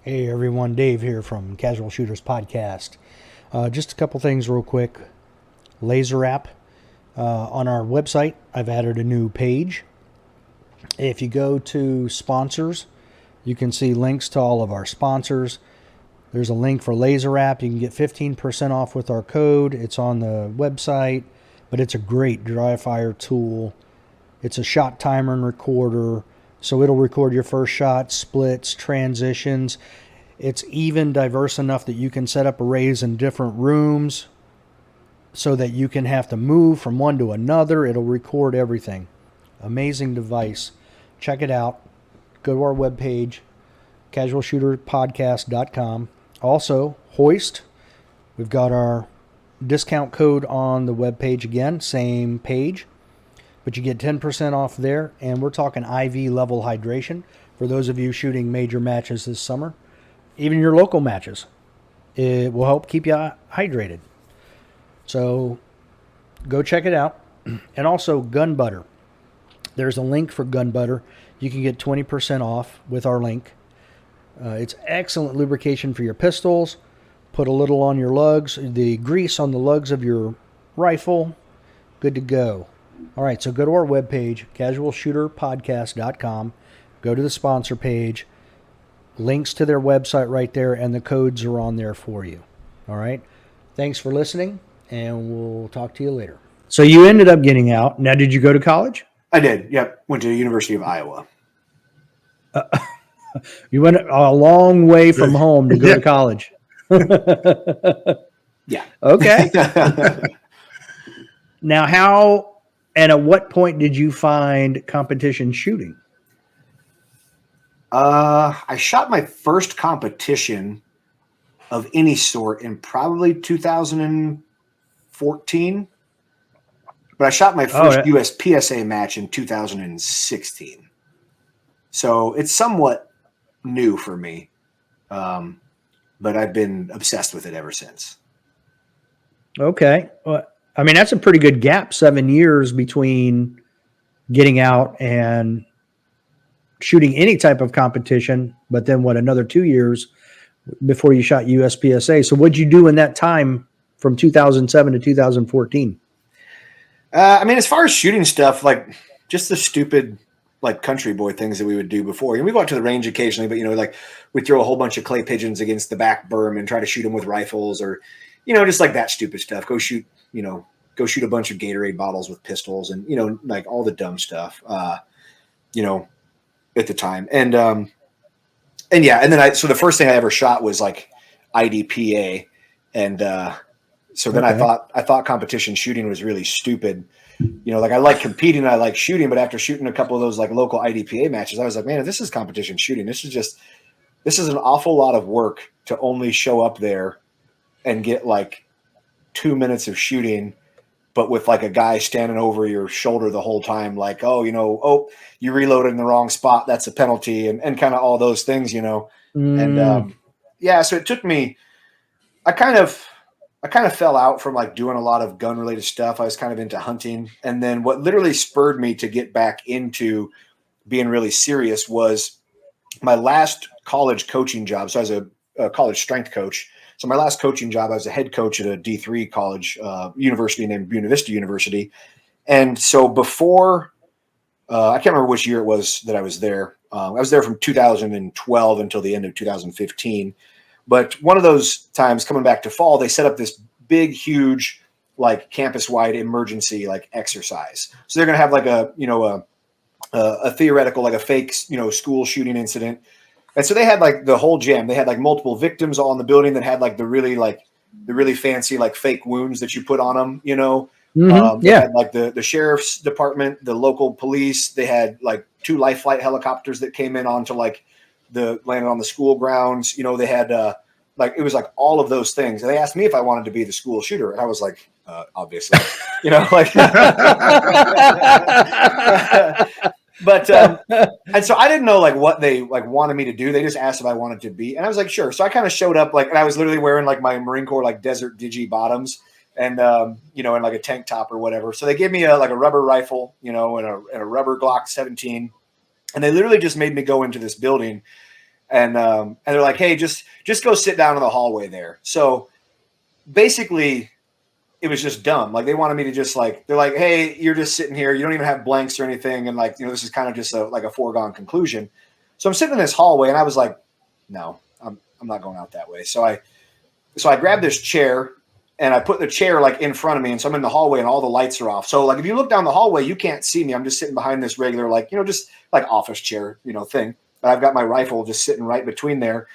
Hey everyone, Dave here from Casual Shooters Podcast. Just a couple things real quick. Laser app. On our website, I've added a new page. If you go to sponsors, you can see links to all of our sponsors. There's a link for Laser app. You can get 15% off with our code. It's on the website, but it's a great dry fire tool. It's a shot timer and recorder, so it'll record your first shot, splits, transitions. It's even diverse enough that you can set up arrays in different rooms so that you can have to move from one to another. It'll record everything. Amazing device. Check it out. Go to our webpage, casualshooterpodcast.com. Also, Hoist. We've got our discount code on the webpage again, same page. But you get 10% off there, and we're talking IV level hydration for those of you shooting major matches this summer, even your local matches. It will help keep you hydrated. So go check it out. And also Gun Butter. There's a link for Gun Butter. You can get 20% off with our link. It's excellent lubrication for your pistols. Put a little on your lugs, the grease on the lugs of your rifle. Good to go. All right, so go to our webpage, casualshooterpodcast.com. Go to the sponsor page. Links to their website right there, and the codes are on there for you. All right? Thanks for listening, and we'll talk to you later. So you ended up getting out. Now, did you go to college? I did. Yep. Went to the University of Iowa. You went a long way from home to go to college. Yeah. Okay. Now, how and at what point did you find competition shooting? I shot my first competition of any sort in probably 2014, but I shot my first USPSA match in 2016. So it's somewhat new for me, but I've been obsessed with it ever since. Okay. Well, I mean, that's a pretty good gap, 7 years between getting out and shooting any type of competition, but then another 2 years before you shot USPSA. So what'd you do in that time from 2007 to 2014? I mean, as far as shooting stuff, like just the stupid like country boy things that we would do before. And we go out to the range occasionally, but like we throw a whole bunch of clay pigeons against the back berm and try to shoot them with rifles or, just like that stupid stuff. Go shoot a bunch of Gatorade bottles with pistols and, like all the dumb stuff, at the time. And yeah. And then so the first thing I ever shot was like IDPA. And, so then I thought competition shooting was really stupid. Like I like competing, I like shooting, but after shooting a couple of those like local IDPA matches, I was like, man, if this is competition shooting, this is an awful lot of work to only show up there and get like 2 minutes of shooting, but with like a guy standing over your shoulder the whole time, like, you reloaded in the wrong spot, that's a penalty, and kind of all those things, And yeah, so it took me, I kind of fell out from like doing a lot of gun related stuff. I was kind of into hunting. And then what literally spurred me to get back into being really serious was my last college coaching job. So I was a college strength coach. So my last coaching job, I was a head coach at a D3 college university named Buena Vista University. And so before, I can't remember which year it was that I was there. I was there from 2012 until the end of 2015. But one of those times coming back to fall, they set up this big, huge, like campus-wide emergency like exercise. So they're going to have like a theoretical, like a fake, school shooting incident. And so they had like the whole jam. They had like multiple victims all in the building that had like the really fancy like fake wounds that you put on them. They had like the sheriff's department, the local police. They had like 2 life flight helicopters that came in onto like landed on the school grounds. They had like it was like all of those things. And they asked me if I wanted to be the school shooter, and I was like, obviously, like. But and so I didn't know like what they like wanted me to do. They just asked if I wanted to be, and I was like, sure. So I kind of showed up like, and I was literally wearing like my Marine Corps like desert digi bottoms, and and like a tank top or whatever. So they gave me a rubber rifle, and a rubber Glock 17, and they literally just made me go into this building. And they're like, hey, just go sit down in the hallway there. So basically it was just dumb. Like they wanted me to just like, they're like, hey, you're just sitting here. You don't even have blanks or anything. And like, this is kind of just like a foregone conclusion. So I'm sitting in this hallway and I was like, no, I'm not going out that way. So I grabbed this chair and I put the chair like in front of me. And so I'm in the hallway and all the lights are off. So like, if you look down the hallway, you can't see me. I'm just sitting behind this regular, like, just like office chair, thing. But I've got my rifle just sitting right between there.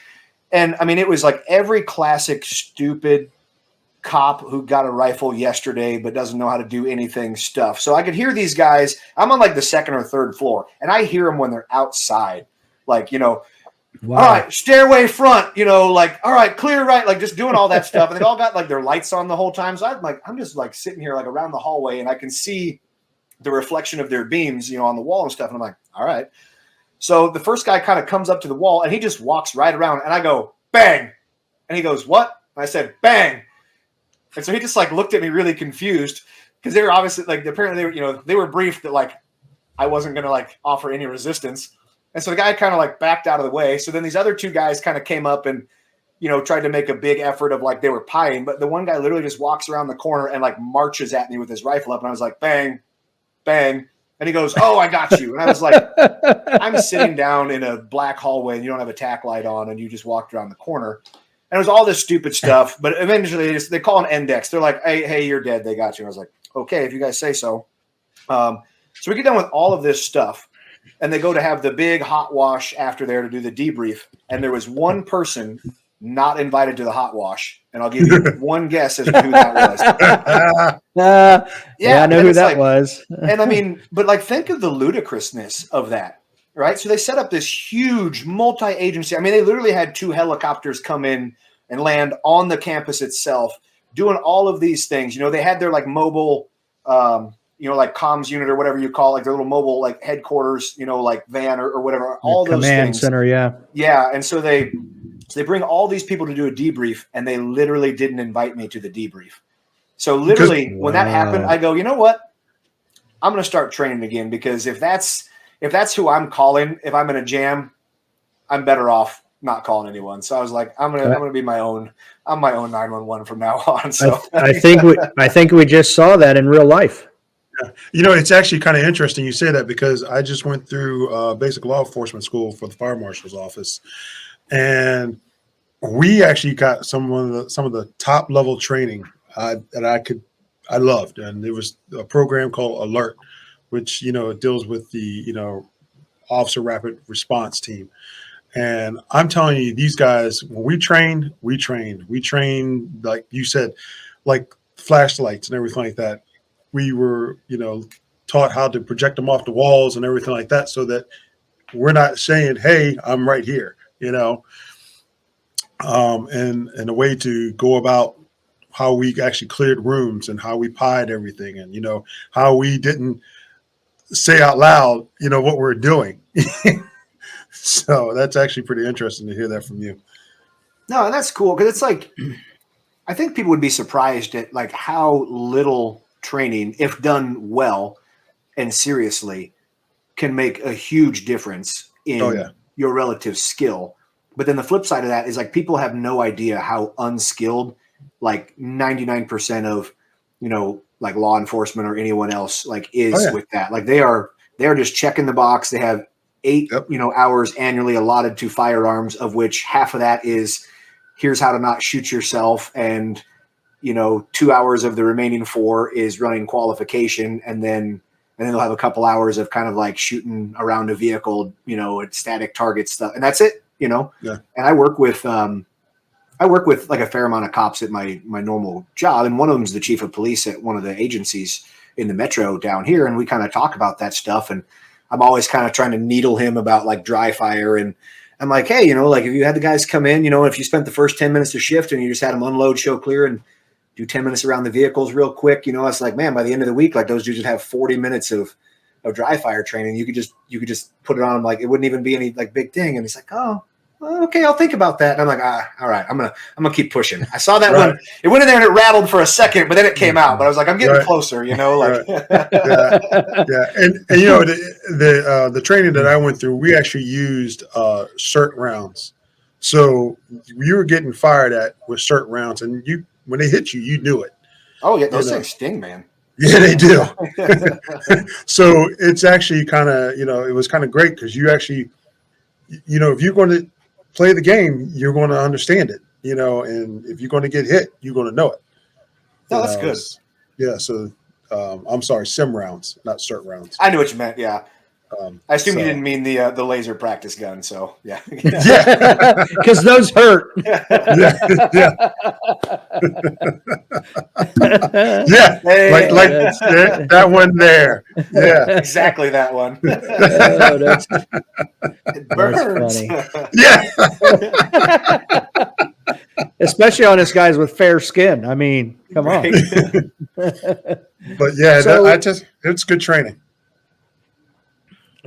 And I mean, it was like every classic stupid cop who got a rifle yesterday but doesn't know how to do anything stuff. So I could hear these guys. I'm on like the second or third floor, and I hear them when they're outside. Like, wow. All right, stairway front, like, all right, clear right, like just doing all that stuff. And they've all got like their lights on the whole time. So I'm just like sitting here like around the hallway and I can see the reflection of their beams, on the wall and stuff. And I'm like, all right. So the first guy kind of comes up to the wall and he just walks right around and I go, bang. And he goes, what? And I said, bang. And so he just like looked at me really confused because they were obviously like, apparently they were, they were briefed that like I wasn't going to like offer any resistance. And so the guy kind of like backed out of the way. So then these other two guys kind of came up and, tried to make a big effort of like they were pieing. But the one guy literally just walks around the corner and like marches at me with his rifle up. And I was like, bang, bang. And he goes, oh, I got you. And I was like, I'm sitting down in a black hallway and you don't have a tack light on and you just walked around the corner. And it was all this stupid stuff. But eventually they call an index. They're like, hey, you're dead. They got you. And I was like, okay, if you guys say so. So we get done with all of this stuff. And they go to have the big hot wash after there to do the debrief. And there was one person not invited to the hot wash. And I'll give you one guess as to who that was. Yeah, I know who that was. And I mean, but like, think of the ludicrousness of that, right? So they set up this huge multi-agency. I mean, they literally had 2 helicopters come in and land on the campus itself, doing all of these things. They had their like mobile, like comms unit or whatever you call it, like their little mobile like headquarters, like van or whatever. All those command things. Center, yeah. Yeah, and so they bring all these people to do a debrief, and they literally didn't invite me to the debrief. So literally, when that happened, I go, you know what? I'm going to start training again because if that's who I'm calling, if I'm in a jam, I'm better off not calling anyone. So I was like, I'm gonna be my own 911 from now on. So I think we just saw that in real life. Yeah. It's actually kind of interesting you say that because I just went through basic law enforcement school for the fire marshal's office, and we actually got some of the top level training that I loved, and there was a program called Alert, which it deals with the officer rapid response team. And I'm telling you, these guys, when we trained like you said, like flashlights and everything like that. We were, taught how to project them off the walls and everything like that so that we're not saying, hey, I'm right here, and a way to go about how we actually cleared rooms and how we pied everything and, how we didn't say out loud, what we're doing. So that's actually pretty interesting to hear that from you. No, that's cool because it's like, I think people would be surprised at like how little training, if done well and seriously, can make a huge difference in your relative skill. But then the flip side of that is like people have no idea how unskilled like 99% of, like law enforcement or anyone else like is with that. Like they're just checking the box. They have 8, hours annually allotted to firearms, of which half of that is here's how to not shoot yourself. And, 2 hours of the remaining 4 is running qualification. And then they'll have a couple hours of kind of like shooting around a vehicle, at static target stuff. And that's it, Yeah. And I work with like a fair amount of cops at my normal job. And one of them is the chief of police at one of the agencies in the metro down here. And we kind of talk about that stuff. And I'm always kind of trying to needle him about like dry fire. And I'm like, hey, like if you had the guys come in, if you spent the first 10 minutes of shift and you just had them unload, show clear, and do 10 minutes around the vehicles real quick, it's like, man, by the end of the week, like those dudes would have 40 minutes of dry fire training. You could just put it on them. Like it wouldn't even be any like big thing. And he's like, oh, okay, I'll think about that. And I'm like, all right, I'm gonna keep pushing. I saw that Right. one. It went in there and it rattled for a second, but then it came out. But I was like, I'm getting Right. closer, like. Yeah. And the training that I went through, we actually used cert rounds. So you were getting fired at with cert rounds, and when they hit you, you knew it. Oh yeah, those things sting, man. Yeah, they do. So it's actually kind of, it was kind of great because you actually, if you're going to play the game, you're going to understand it, and if you're going to get hit, you're going to know it. No, that's good. Yeah. So I'm sorry, sim rounds, not cert rounds. I knew what you meant. Yeah. I assume you didn't mean the laser practice gun. So yeah. Yeah. Because those hurt. Yeah. Yeah. Hey, like that one there. Yeah. Exactly that one. Oh, It burns. funny. Yeah. Especially on us guys with fair skin. I mean, come on. But yeah, So- it's good training.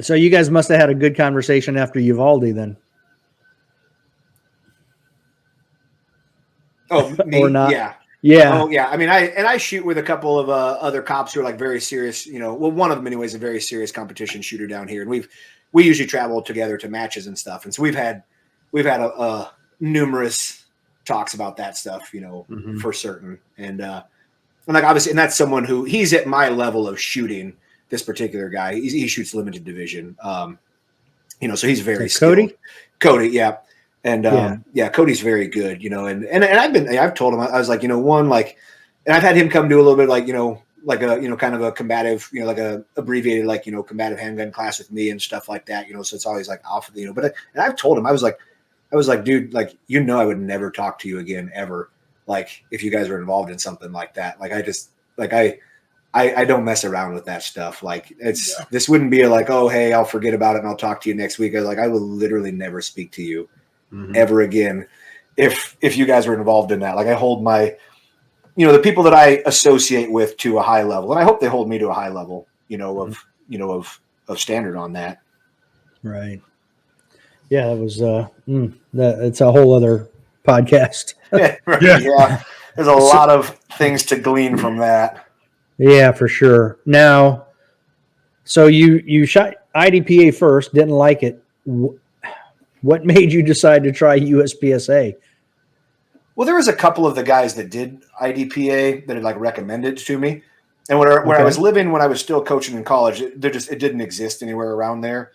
So you guys must have had a good conversation after Uvalde then. Oh, me? Or not. Yeah. Yeah. Oh, yeah. I mean, I shoot with a couple of other cops who are like very serious. One of them anyway is a very serious competition shooter down here, and we usually travel together to matches and stuff. And so we've had numerous talks about that stuff, for certain. And like obviously, and that's someone who he's at my level of shooting. This particular guy, he shoots limited division. So he's very skilled. Cody, yeah. And Cody's very good, and I've told him, I was like, and I've had him come do a little bit kind of a combative, like a abbreviated, combative handgun class with me and stuff like that, so it's always like off, but and I've told him, I was like, dude, I would never talk to you again, ever. Like if you guys were involved in something like that, I don't mess around with that stuff. Like this wouldn't be oh, hey, I'll forget about it and I'll talk to you next week. I will literally never speak to you ever again. If you guys were involved in that, I hold my, the people that I associate with to a high level, and I hope they hold me to a high level, of standard on that. Right. Yeah. That was, it's a whole other podcast. Right, yeah. There's a lot of things to glean from that. Yeah, for sure. Now, so you shot IDPA first, didn't like it. What made you decide to try USPSA? Well, there was a couple of the guys that did IDPA that had recommended it to me. And where I was living when I was still coaching in college, it didn't exist anywhere around there.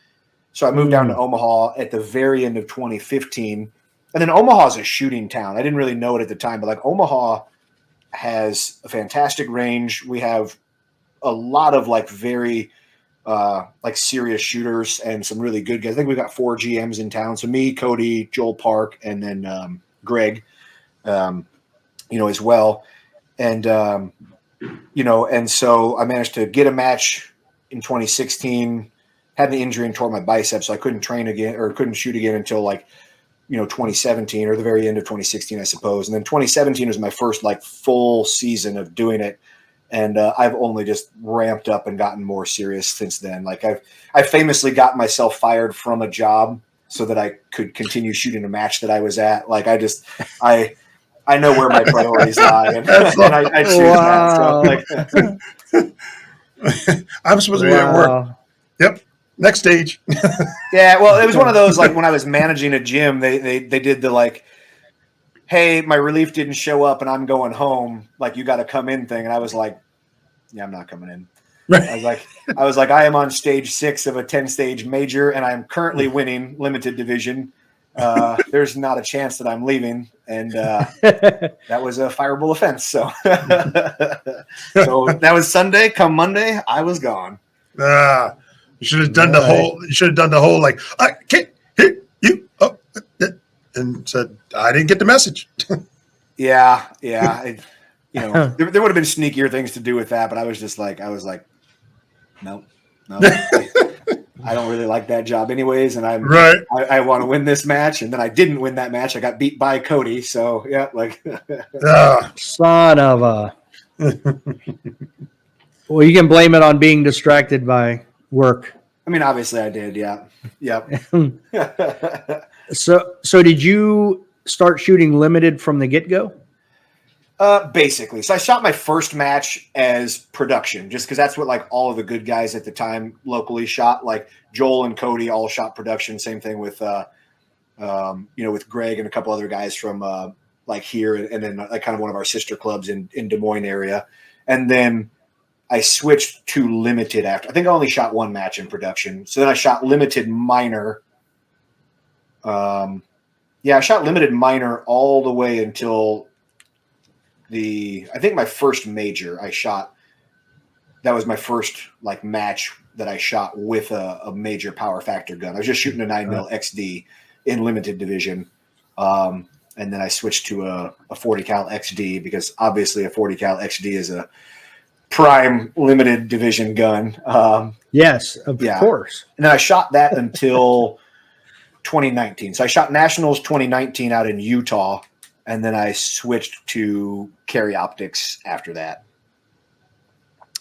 So I moved down to Omaha at the very end of 2015. And then Omaha's a shooting town. I didn't really know it at the time, but Omaha has a fantastic range. We have a lot of very serious shooters and some really good guys. I think we've got 4 GMs in town. So me, Cody, Joel Park, and then Greg, as well. And, and so I managed to get a match in 2016, had an injury and tore my biceps. So I couldn't train again or couldn't shoot again until 2017 or the very end of 2016, I suppose. And then 2017 was my first full season of doing it. And I've only just ramped up and gotten more serious since then. I famously got myself fired from a job so that I could continue shooting a match that I was at. I know where my priorities lie, and I choose that. So, I'm supposed to be at work. Yep. Next stage. Yeah, well, it was one of those when I was managing a gym, they did the hey, my relief didn't show up and I'm going home. You got to come in thing, and I was like, yeah, I'm not coming in. Right. I was like, I am on stage 6 of a 10-stage major, and I am currently winning limited division. There's not a chance that I'm leaving, and that was a fireable offense. So, so that was Sunday. Come Monday, I was gone. You should have done the whole. You should have done the whole I can't hear you. Oh, and said I didn't get the message. Yeah. There would have been sneakier things to do with that, but I was no. I don't really like that job anyways, and I want to win this match, and then I didn't win that match. I got beat by Cody, so yeah, son of a. Well, you can blame it on being distracted by work. I mean, obviously I did. Yeah. Yep. So did you start shooting limited from the get-go? Basically. So I shot my first match as production, just because that's what like all of the good guys at the time locally shot. Like Joel and Cody all shot production. Same thing with, with Greg and a couple other guys from like here, and then like kind of one of our sister clubs in Des Moines area. And then I switched to limited after. I think I only shot one match in production. So then I shot limited minor. I shot limited minor all the way until I think my first major I shot. That was my first like match that I shot with a major power factor gun. I was just shooting a 9mm XD in limited division. And then I switched to a 40 cal XD because obviously a 40 cal XD is a prime limited division gun. Yes, of course. And then I shot that until 2019. So I shot Nationals 2019 out in Utah, and then I switched to carry optics after that.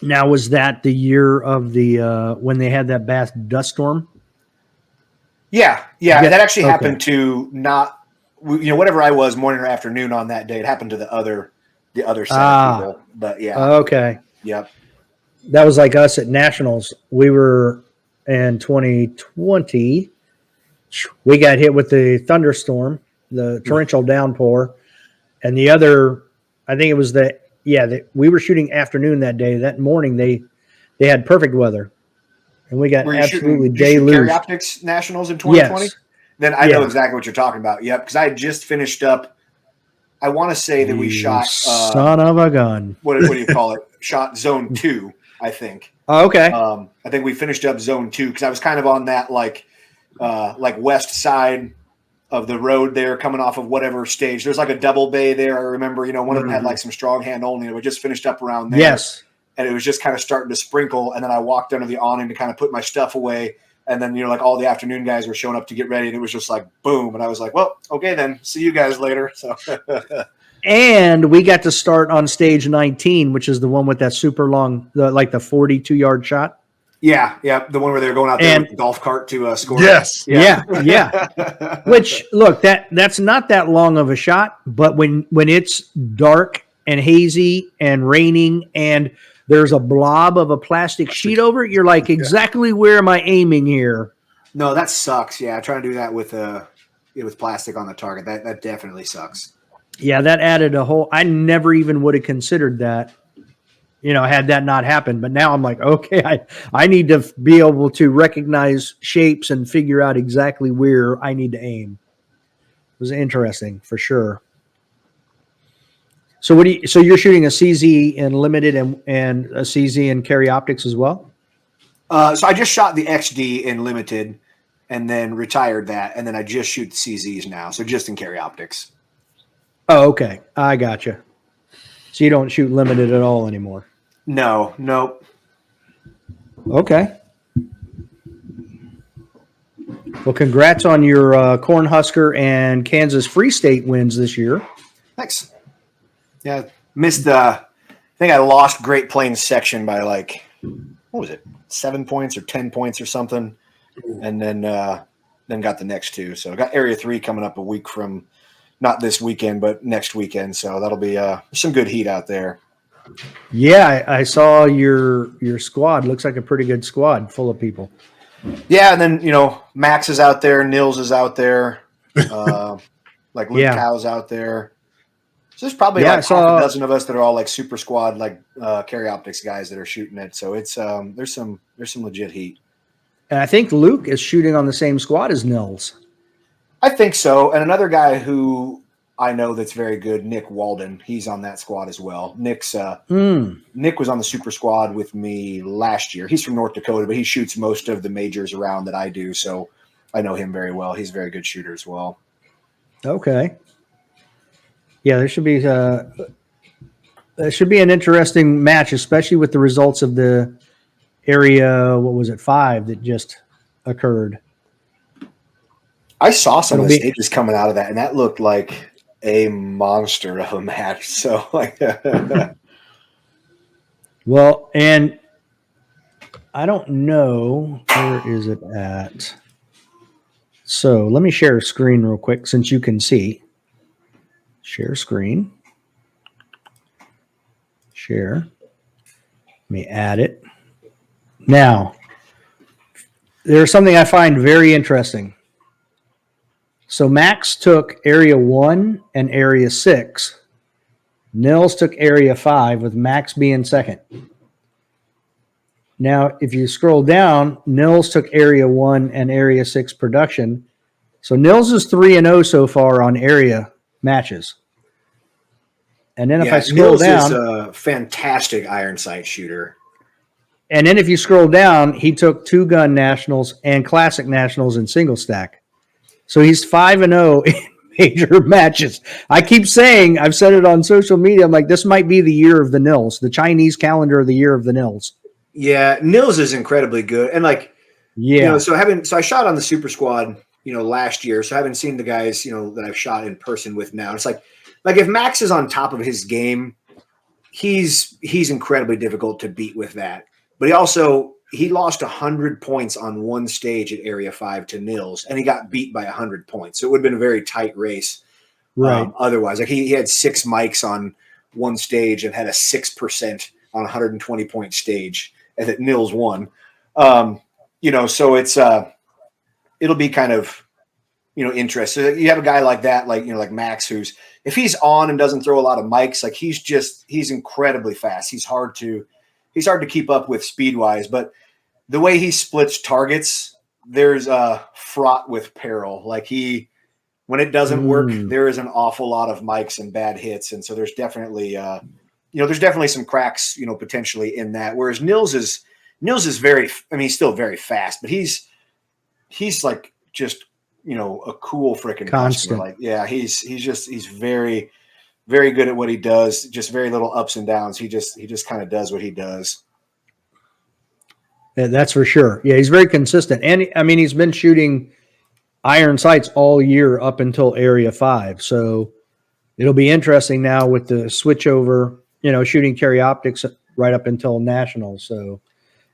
Now, was that the year of the when they had that bad dust storm? Yeah. That actually happened to not, whatever I was morning or afternoon on that day. It happened to the other set of people. But yeah. Okay. Yep. That was like us at Nationals. We were in 2020. We got hit with the thunderstorm, the torrential downpour, and the other, I think it was we were shooting afternoon that day. That morning they had perfect weather, and we got absolutely deluged. Carry optics Nationals in 2020. Yes. Then I know exactly what you're talking about. Yep, because I had just finished up. I want to say that we shot son of a gun. What do you call it? Shot zone 2, I think. Oh, okay. I think we finished up zone 2 because I was kind of on that like west side of the road there, coming off of whatever stage. There's like a double bay there. I remember, one of them had like some strong hand only, and we just finished up around there. Yes. And it was just kind of starting to sprinkle. And then I walked under the awning to kind of put my stuff away. And then, like all the afternoon guys were showing up to get ready, and it was just like, boom. And I was like, well, okay, then see you guys later. So, and we got to start on stage 19, which is the one with that super long, the 42-yard shot. Yeah. The one where they're going out there with the golf cart to score. Yes. Yeah. Which, look, that's not that long of a shot, but when it's dark and hazy and raining and there's a blob of a plastic sheet over it, you're like, exactly where am I aiming here? No, that sucks. Yeah, trying to do that with plastic on the target. That definitely sucks. Yeah, that added a whole. I never even would have considered that, had that not happened. But now I'm like, okay, I need to be able to recognize shapes and figure out exactly where I need to aim. It was interesting for sure. So so you're shooting a CZ in limited and a CZ in carry optics as well? So I just shot the XD in limited and then retired that. And then I just shoot the CZs now. So just in carry optics. Oh, okay. I gotcha. So you don't shoot limited at all anymore? No, nope. Okay. Well, congrats on your Cornhusker and Kansas Free State wins this year. Thanks. Yeah, missed I think I lost Great Plains section by like, what was it, 7 points or 10 points or something, and then got the next two. So I got Area 3 coming up a week from, not this weekend, but next weekend. So that'll be some good heat out there. Yeah, I saw your squad. Looks like a pretty good squad full of people. Yeah, and then, Max is out there, Nils is out there, like Luke Cow's out there. So there's probably like half a dozen of us that are all like super squad, like carry optics guys that are shooting it. So it's there's some legit heat. And I think Luke is shooting on the same squad as Nils. I think so. And another guy who I know that's very good, Nick Walden, he's on that squad as well. Nick was on the super squad with me last year. He's from North Dakota, but he shoots most of the majors around that I do. So I know him very well. He's a very good shooter as well. Okay. Yeah, there should be an interesting match, especially with the results of the area. What was it, 5 that just occurred? I saw some of the stages coming out of that, and that looked like a monster of a match. So, like, well, and I don't know. Where is it at? So let me share a screen real quick since you can see. Share screen. Share. Let me add it. Now, there's something I find very interesting. So Max took Area 1 and Area 6. Nils took Area 5 with Max being second. Now, if you scroll down, Nils took Area 1 and Area 6 production. So Nils is 3-0 so far on area matches. And then if I scroll Nils down, is a fantastic iron sight shooter. and then if you scroll down, he took 2-gun nationals and classic nationals in single stack. So he's 5-0 in major matches. I keep saying, I've said it on social media, I'm like, this might be the year of the Nils, the Chinese calendar of the year of the Nils. Yeah, Nils is incredibly good. And like, Yeah. so I shot on the super squad, last year. So I haven't seen the guys, that I've shot in person with now. It's like if Max is on top of his game, he's incredibly difficult to beat with that. But he lost 100 points on one stage at Area 5 to Nils, and he got beat by 100 points. So it would have been a very tight race. Right. Otherwise, like he had 6 mics on one stage and had a 6% on a 120 point stage, and that Nils won. So it's it'll be kind of interesting. You have a guy like that, like Max, who's, if he's on and doesn't throw a lot of mics, like he's incredibly fast. He's hard to keep up with speed wise, but the way he splits targets, there's fraught with peril. Like when it doesn't work, there is an awful lot of mics and bad hits. And so there's definitely, some cracks, potentially in that. Whereas Nils is very, he's still very fast, but he's like just, a cool freaking Constant. customer. Like, yeah, he's very, very good at what he does. Just very little ups and downs. He just kind of does what he does. Yeah, that's for sure. Yeah, he's very consistent. And he's been shooting iron sights all year up until Area 5. So it'll be interesting now with the switch over, shooting carry optics right up until nationals. So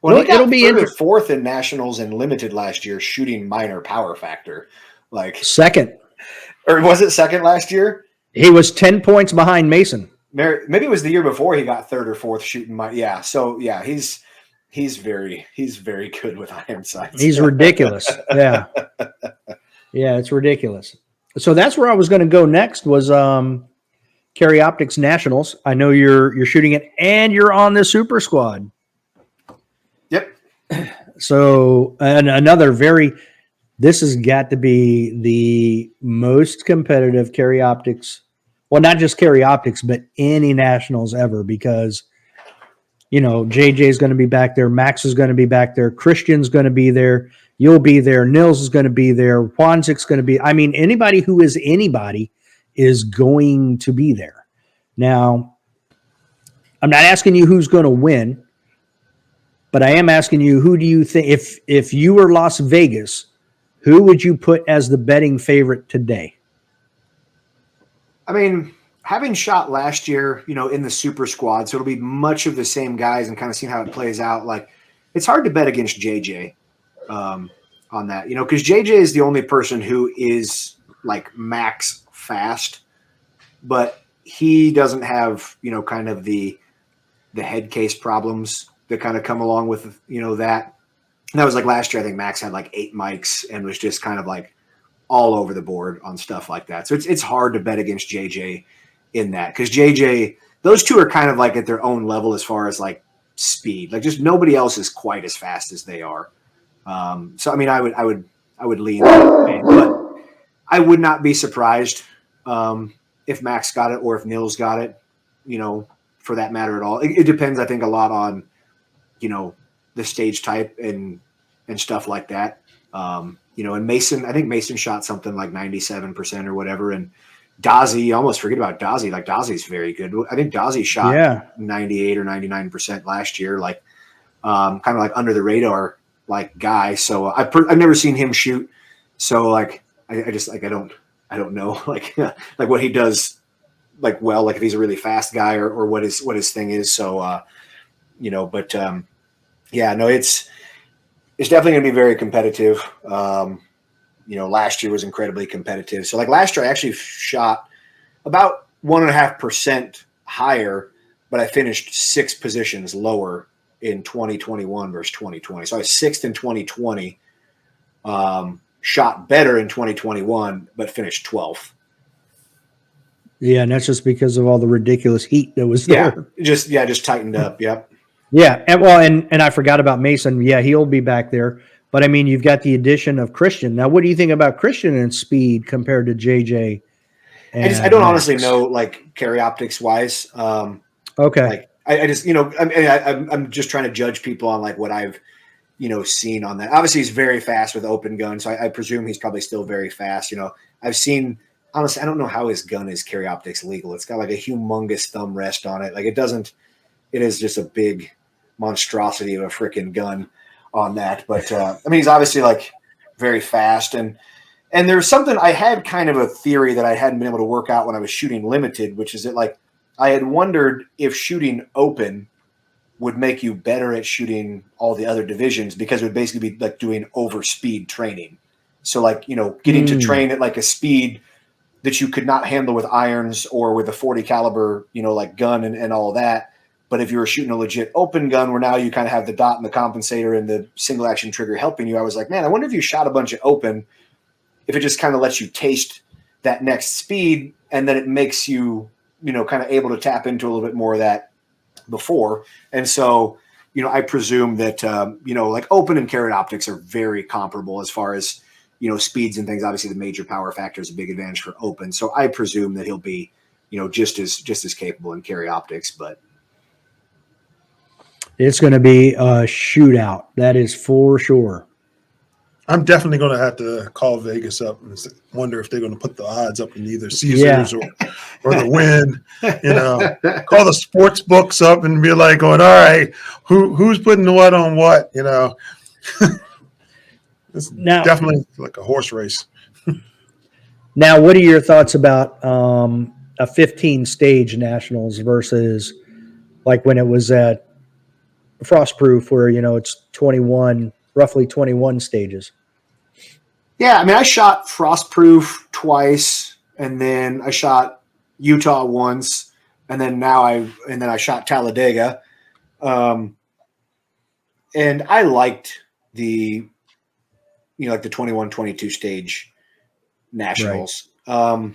it'll be interesting. Fourth in nationals and limited last year, shooting minor power factor. Like second. Or was it second last year? He was 10 points behind Mason. Maybe it was the year before he got third or fourth shooting. Yeah. So yeah, he's very good with iron sights. He's ridiculous. Yeah. Yeah, it's ridiculous. So that's where I was going to go next was Carry Optics Nationals. I know you're shooting it and you're on the super squad. Yep. So this has got to be the most competitive Carry Optics. Well, not just Carry Optics, but any nationals ever, because JJ is going to be back there. Max is going to be back there. Christian's going to be there. You'll be there. Nils is going to be there. Wanzik's going to be. Anybody who is anybody is going to be there. Now, I'm not asking you who's going to win, but I am asking you, who do you think, if you were Las Vegas, who would you put as the betting favorite today? Having shot last year, in the super squad, so it'll be much of the same guys and kind of seeing how it plays out. Like, it's hard to bet against JJ on that, because JJ is the only person who is like max fast, but he doesn't have, kind of the head case problems that kind of come along with, that. And that was like last year, I think Max had like 8 mics and was just kind of like all over the board on stuff like that. So it's hard to bet against JJ in that, because JJ, those two are kind of like at their own level as far as like speed. Like, just nobody else is quite as fast as they are. So I would lean that way, but I would not be surprised if Max got it or if Nils got it, for that matter at all. It depends, I think, a lot on the stage type and stuff like that. And Mason, I think Mason shot something like 97% or whatever. And Dazzy, you almost forget about Dazzy. Like, Dazzy's very good. I think Dazzy shot 98 or 99% last year, like kind of like under the radar like guy. So I've never seen him shoot. So like, I just like, I don't know like like what he does like, well, like if he's a really fast guy or what his thing is. So, but Yeah, no, it's definitely going to be very competitive. Last year was incredibly competitive. So like last year, I actually shot about 1.5% higher, but I finished 6 positions lower in 2021 versus 2020. So I was 6th in 2020, shot better in 2021, but finished 12th. Yeah, and that's just because of all the ridiculous heat that was there. Just tightened up. Yep. Yeah, and I forgot about Mason. Yeah, he'll be back there. But I mean, you've got the addition of Christian. Now, what do you think about Christian in speed compared to JJ and I don't honestly Max? know, like, carry optics wise. Okay. Like I just, I'm just trying to judge people on like what I've, seen on that. Obviously he's very fast with open gun. So I presume he's probably still very fast. I've seen, honestly, I don't know how his gun is carry optics legal. It's got like a humongous thumb rest on it. Like it is just a big monstrosity of a freaking gun on that. But he's obviously like very fast. And there's something, I had kind of a theory that I hadn't been able to work out when I was shooting limited, which is that like I had wondered if shooting open would make you better at shooting all the other divisions, because it would basically be like doing over speed training. So like, getting to train at like a speed that you could not handle with irons or with a 40 caliber, like gun and all that. But if you were shooting a legit open gun where now you kind of have the dot and the compensator and the single action trigger helping you, I was like, man, I wonder if you shot a bunch of open, if it just kind of lets you taste that next speed, and then it makes you, kind of able to tap into a little bit more of that before. And so, I presume that, like open and carried optics are very comparable as far as, speeds and things. Obviously the major power factor is a big advantage for open. So I presume that he'll be, just as capable in carry optics, but It's going to be a shootout. That is for sure. I'm definitely going to have to call Vegas up and wonder if they're going to put the odds up in either Caesars or the win. Call the sports books up and be like, going, all right, who's putting what on what? It's Now, definitely like a horse race. Now, what are your thoughts about a 15 stage nationals versus like when it was at Frostproof, where it's roughly 21 stages? Yeah, I shot Frostproof twice, and then I shot Utah once, and then I shot Talladega, and I liked the like the 21-22 stage nationals. Right.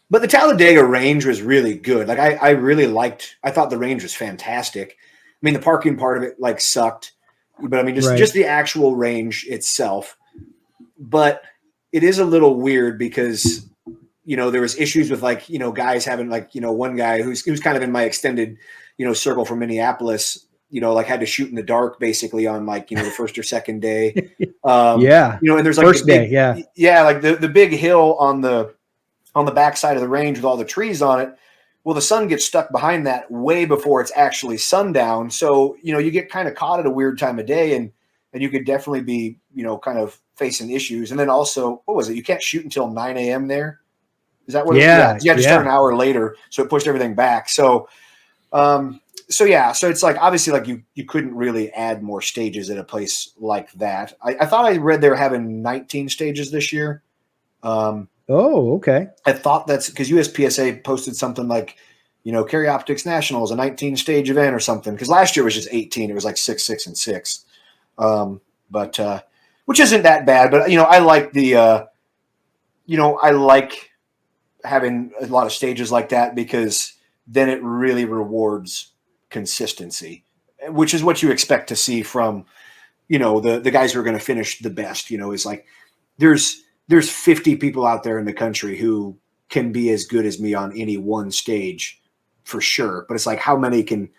But the Talladega range was really good. Like I really liked. I thought the range was fantastic. The parking part of it like sucked, but just the actual range itself. But it is a little weird because, there was issues with like, guys having like, one guy who's kind of in my extended, circle from Minneapolis, like had to shoot in the dark basically on like, the first or second day. And there's like first day. Yeah. Like the big hill on the backside of the range with all the trees on it. Well, the sun gets stuck behind that way before it's actually sundown. So, you get kind of caught at a weird time of day, and you could definitely be, kind of facing issues. And then also, what was it? You can't shoot until 9 a.m. there. Is that what it was? You had to start an hour later. So it pushed everything back. So it's like, obviously like you couldn't really add more stages at a place like that. I thought I read they were having 19 stages this year. Oh, okay. I thought that's because USPSA posted something like, Carry Optics Nationals, a 19 stage event or something. Because last year was just 18. It was like 6, 6, and 6. But which isn't that bad. But, I like I like having a lot of stages like that, because then it really rewards consistency, which is what you expect to see from, the guys who are going to finish the best. Is like there's 50 people out there in the country who can be as good as me on any one stage for sure. But it's like, how many can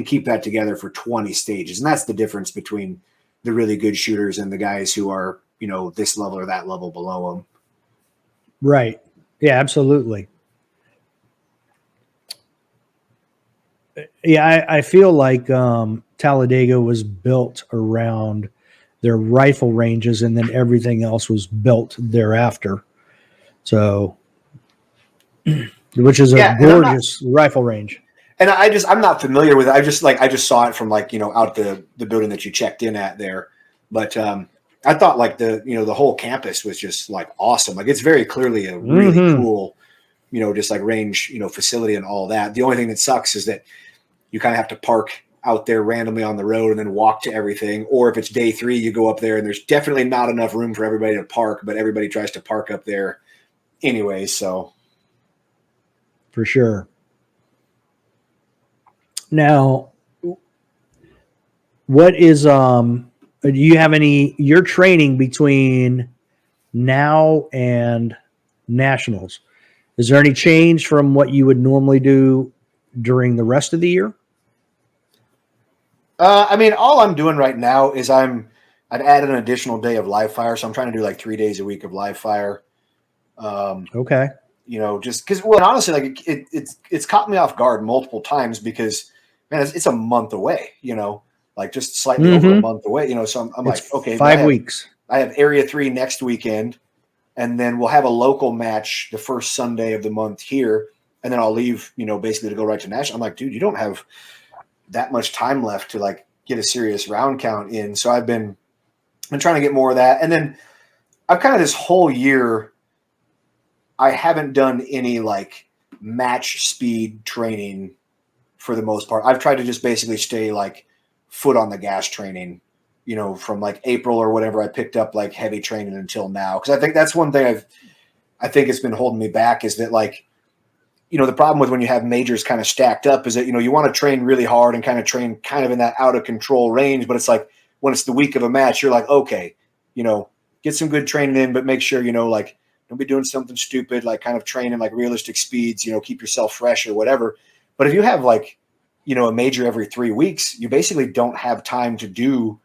keep that together for 20 stages? And that's the difference between the really good shooters and the guys who are, this level or that level below them. Right. Yeah, absolutely. Yeah. I feel like Talladega was built around their rifle ranges, and then everything else was built thereafter. So, which is a gorgeous rifle range. And I'm not familiar with it. I just saw it from like, out the building that you checked in at there. But I thought like the whole campus was just like awesome. Like it's very clearly a really cool, just like range, facility and all that. The only thing that sucks is that you kind of have to park out there randomly on the road and then walk to everything. Or if it's day 3, you go up there and there's definitely not enough room for everybody to park, but everybody tries to park up there anyway. So for sure. Now, what is do you have any your training between now and nationals? Is there any change from what you would normally do during the rest of the year? I mean, all I'm doing right now is I've added an additional day of live fire, so I'm trying to do like 3 days a week of live fire. Okay. Just because, well, honestly, like it's caught me off guard multiple times because, man, it's a month away. Like just slightly over a month away. So I'm like, okay, 5 weeks. I have Area 3 next weekend, and then we'll have a local match the first Sunday of the month here, and then I'll leave, basically to go right to national. I'm like, dude, you don't have that much time left to like get a serious round count in. So I've been trying to get more of that. And then I've kind of this whole year, I haven't done any like match speed training for the most part. I've tried to just basically stay like foot on the gas training, from like April or whatever I picked up like heavy training until now. Cause I think that's one thing I think it's been holding me back is that like, the problem with when you have majors kind of stacked up is that, you want to train really hard and kind of train kind of in that out of control range. But it's like when it's the week of a match, you're like, okay, get some good training in, but make sure, like don't be doing something stupid, like kind of training like realistic speeds, keep yourself fresh or whatever. But if you have like, a major every 3 weeks, you basically don't have time to do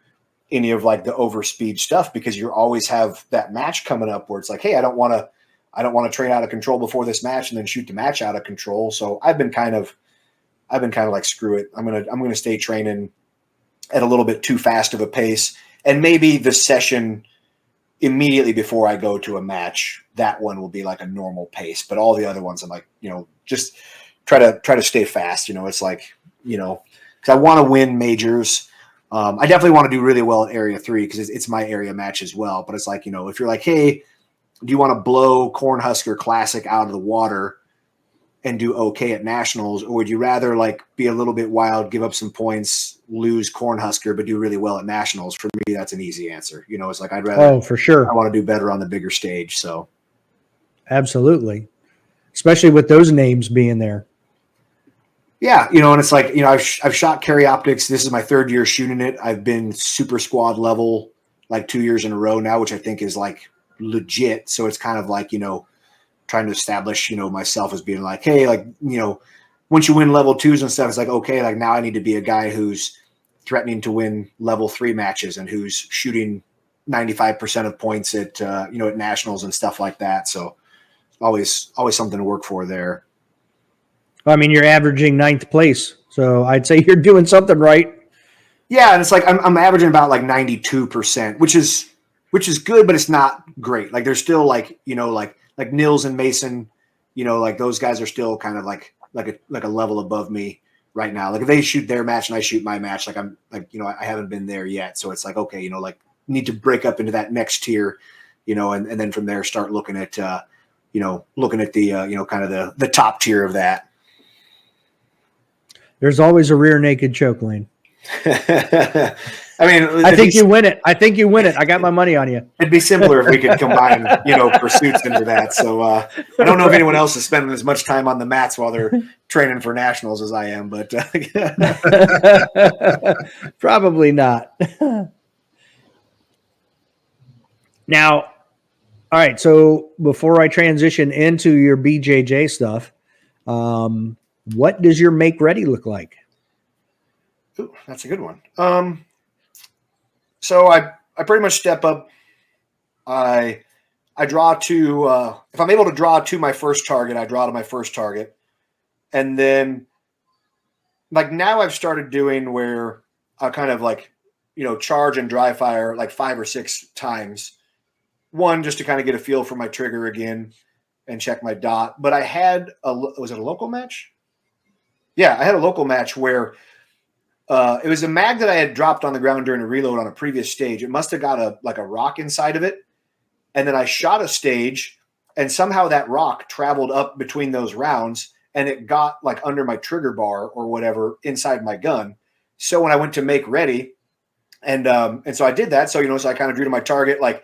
any of like the overspeed stuff because you always have that match coming up where it's like, hey, I don't want to train out of control before this match and then shoot the match out of control. So I've been kind of like, screw it. I'm going to stay training at a little bit too fast of a pace. And maybe the session immediately before I go to a match, that one will be like a normal pace, but all the other ones I'm like, just try to stay fast. It's like, cause I want to win majors. I definitely want to do really well at Area 3 because it's my area match as well. But it's like, if you're like, hey, do you want to blow Cornhusker Classic out of the water and do okay at nationals, or would you rather like be a little bit wild, give up some points, lose Cornhusker, but do really well at nationals? For me, that's an easy answer. It's like I'd rather. Oh, for sure. I want to do better on the bigger stage. So, absolutely, especially with those names being there. Yeah, and it's like I've shot carry optics. This is my 3rd year shooting it. I've been super squad level like 2 years in a row now, which I think is like legit. So it's kind of like trying to establish myself as being like, hey, like once you win level 2s and stuff, it's like, okay, like now I need to be a guy who's threatening to win level 3 matches and who's shooting 95% of points at at nationals and stuff like that. So always something to work for there. I mean, you're averaging 9th place, so I'd say you're doing something right. Yeah, and it's like I'm averaging about like 92%, which is good, but it's not great. Like there's still like like Nils and Mason, like those guys are still kind of like a level above me right now. Like if they shoot their match and I shoot my match, like I'm like I haven't been there yet. So it's like okay, like need to break up into that next tier, and then from there start looking at the kind of the top tier of that. There's always a rear naked choke, Lane. I mean, I think you win it. I got my money on you. It'd be simpler if we could combine, pursuits into that. So I don't know if anyone else is spending as much time on the mats while they're training for nationals as I am, but probably not. Now, all right. So before I transition into your BJJ stuff, what does your make ready look like? Ooh, that's a good one. So I pretty much step up. I draw to if I'm able to draw to my first target, I draw to my first target. And then like now I've started doing where I kind of like, charge and dry fire like 5 or 6 times. One, just to kind of get a feel for my trigger again and check my dot. But I had was it a local match? Yeah, I had a local match where it was a mag that I had dropped on the ground during a reload on a previous stage. It must have got a rock inside of it. And then I shot a stage, and somehow that rock traveled up between those rounds, and it got like under my trigger bar or whatever inside my gun. So when I went to make ready, and so I did that. So, so I kind of drew to my target, like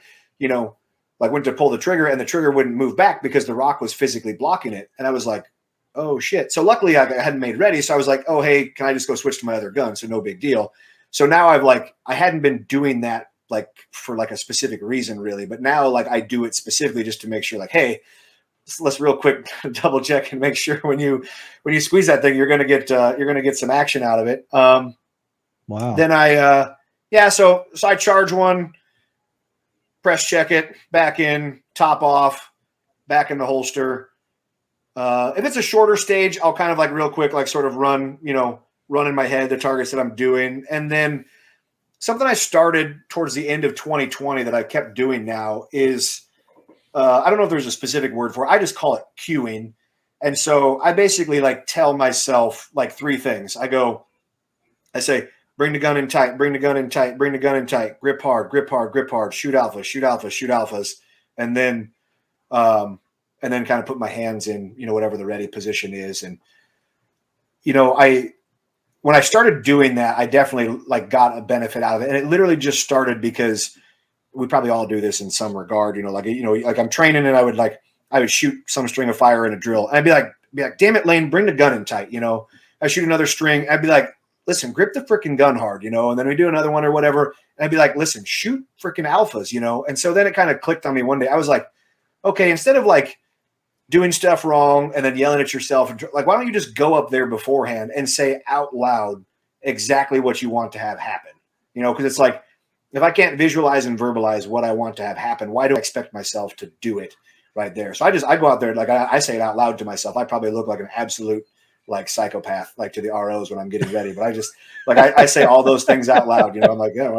went to pull the trigger, and the trigger wouldn't move back because the rock was physically blocking it. And I was like, oh shit. So luckily I hadn't made ready. So I was like, oh, hey, can I just go switch to my other gun? So no big deal. So now I hadn't been doing that like for like a specific reason really, but now like I do it specifically just to make sure like, hey, let's real quick double check and make sure when you squeeze that thing, you're going to get some action out of it. Wow. Then so I charge one, press check it, back in, top off, back in the holster. If it's a shorter stage, I'll kind of like real quick, like sort of run in my head the targets that I'm doing. And then something I started towards the end of 2020 that I kept doing now is, I don't know if there's a specific word for it. I just call it cueing. And so I basically like tell myself like three things. I say, bring the gun in tight, bring the gun in tight, bring the gun in tight, grip hard, grip hard, grip hard, shoot alphas, shoot alphas, shoot alphas. And then kind of put my hands in, whatever the ready position is. And, when I started doing that, I definitely like got a benefit out of it. And it literally just started because we probably all do this in some regard, like I'm training and I would shoot some string of fire in a drill. And I'd be like, damn it, Lane, bring the gun in tight. I shoot another string. I'd be like, listen, grip the freaking gun hard, and then we do another one or whatever. And I'd be like, listen, shoot freaking alphas, And so then it kind of clicked on me one day. I was like, okay, instead of like doing stuff wrong and then yelling at yourself, and like, why don't you just go up there beforehand and say out loud exactly what you want to have happen? Because it's like, if I can't visualize and verbalize what I want to have happen, why do I expect myself to do it right there? So I go out there, like I say it out loud to myself. I probably look like an absolute like psychopath, like to the ROs when I'm getting ready, but I just like, I say all those things out loud, I'm like, yeah,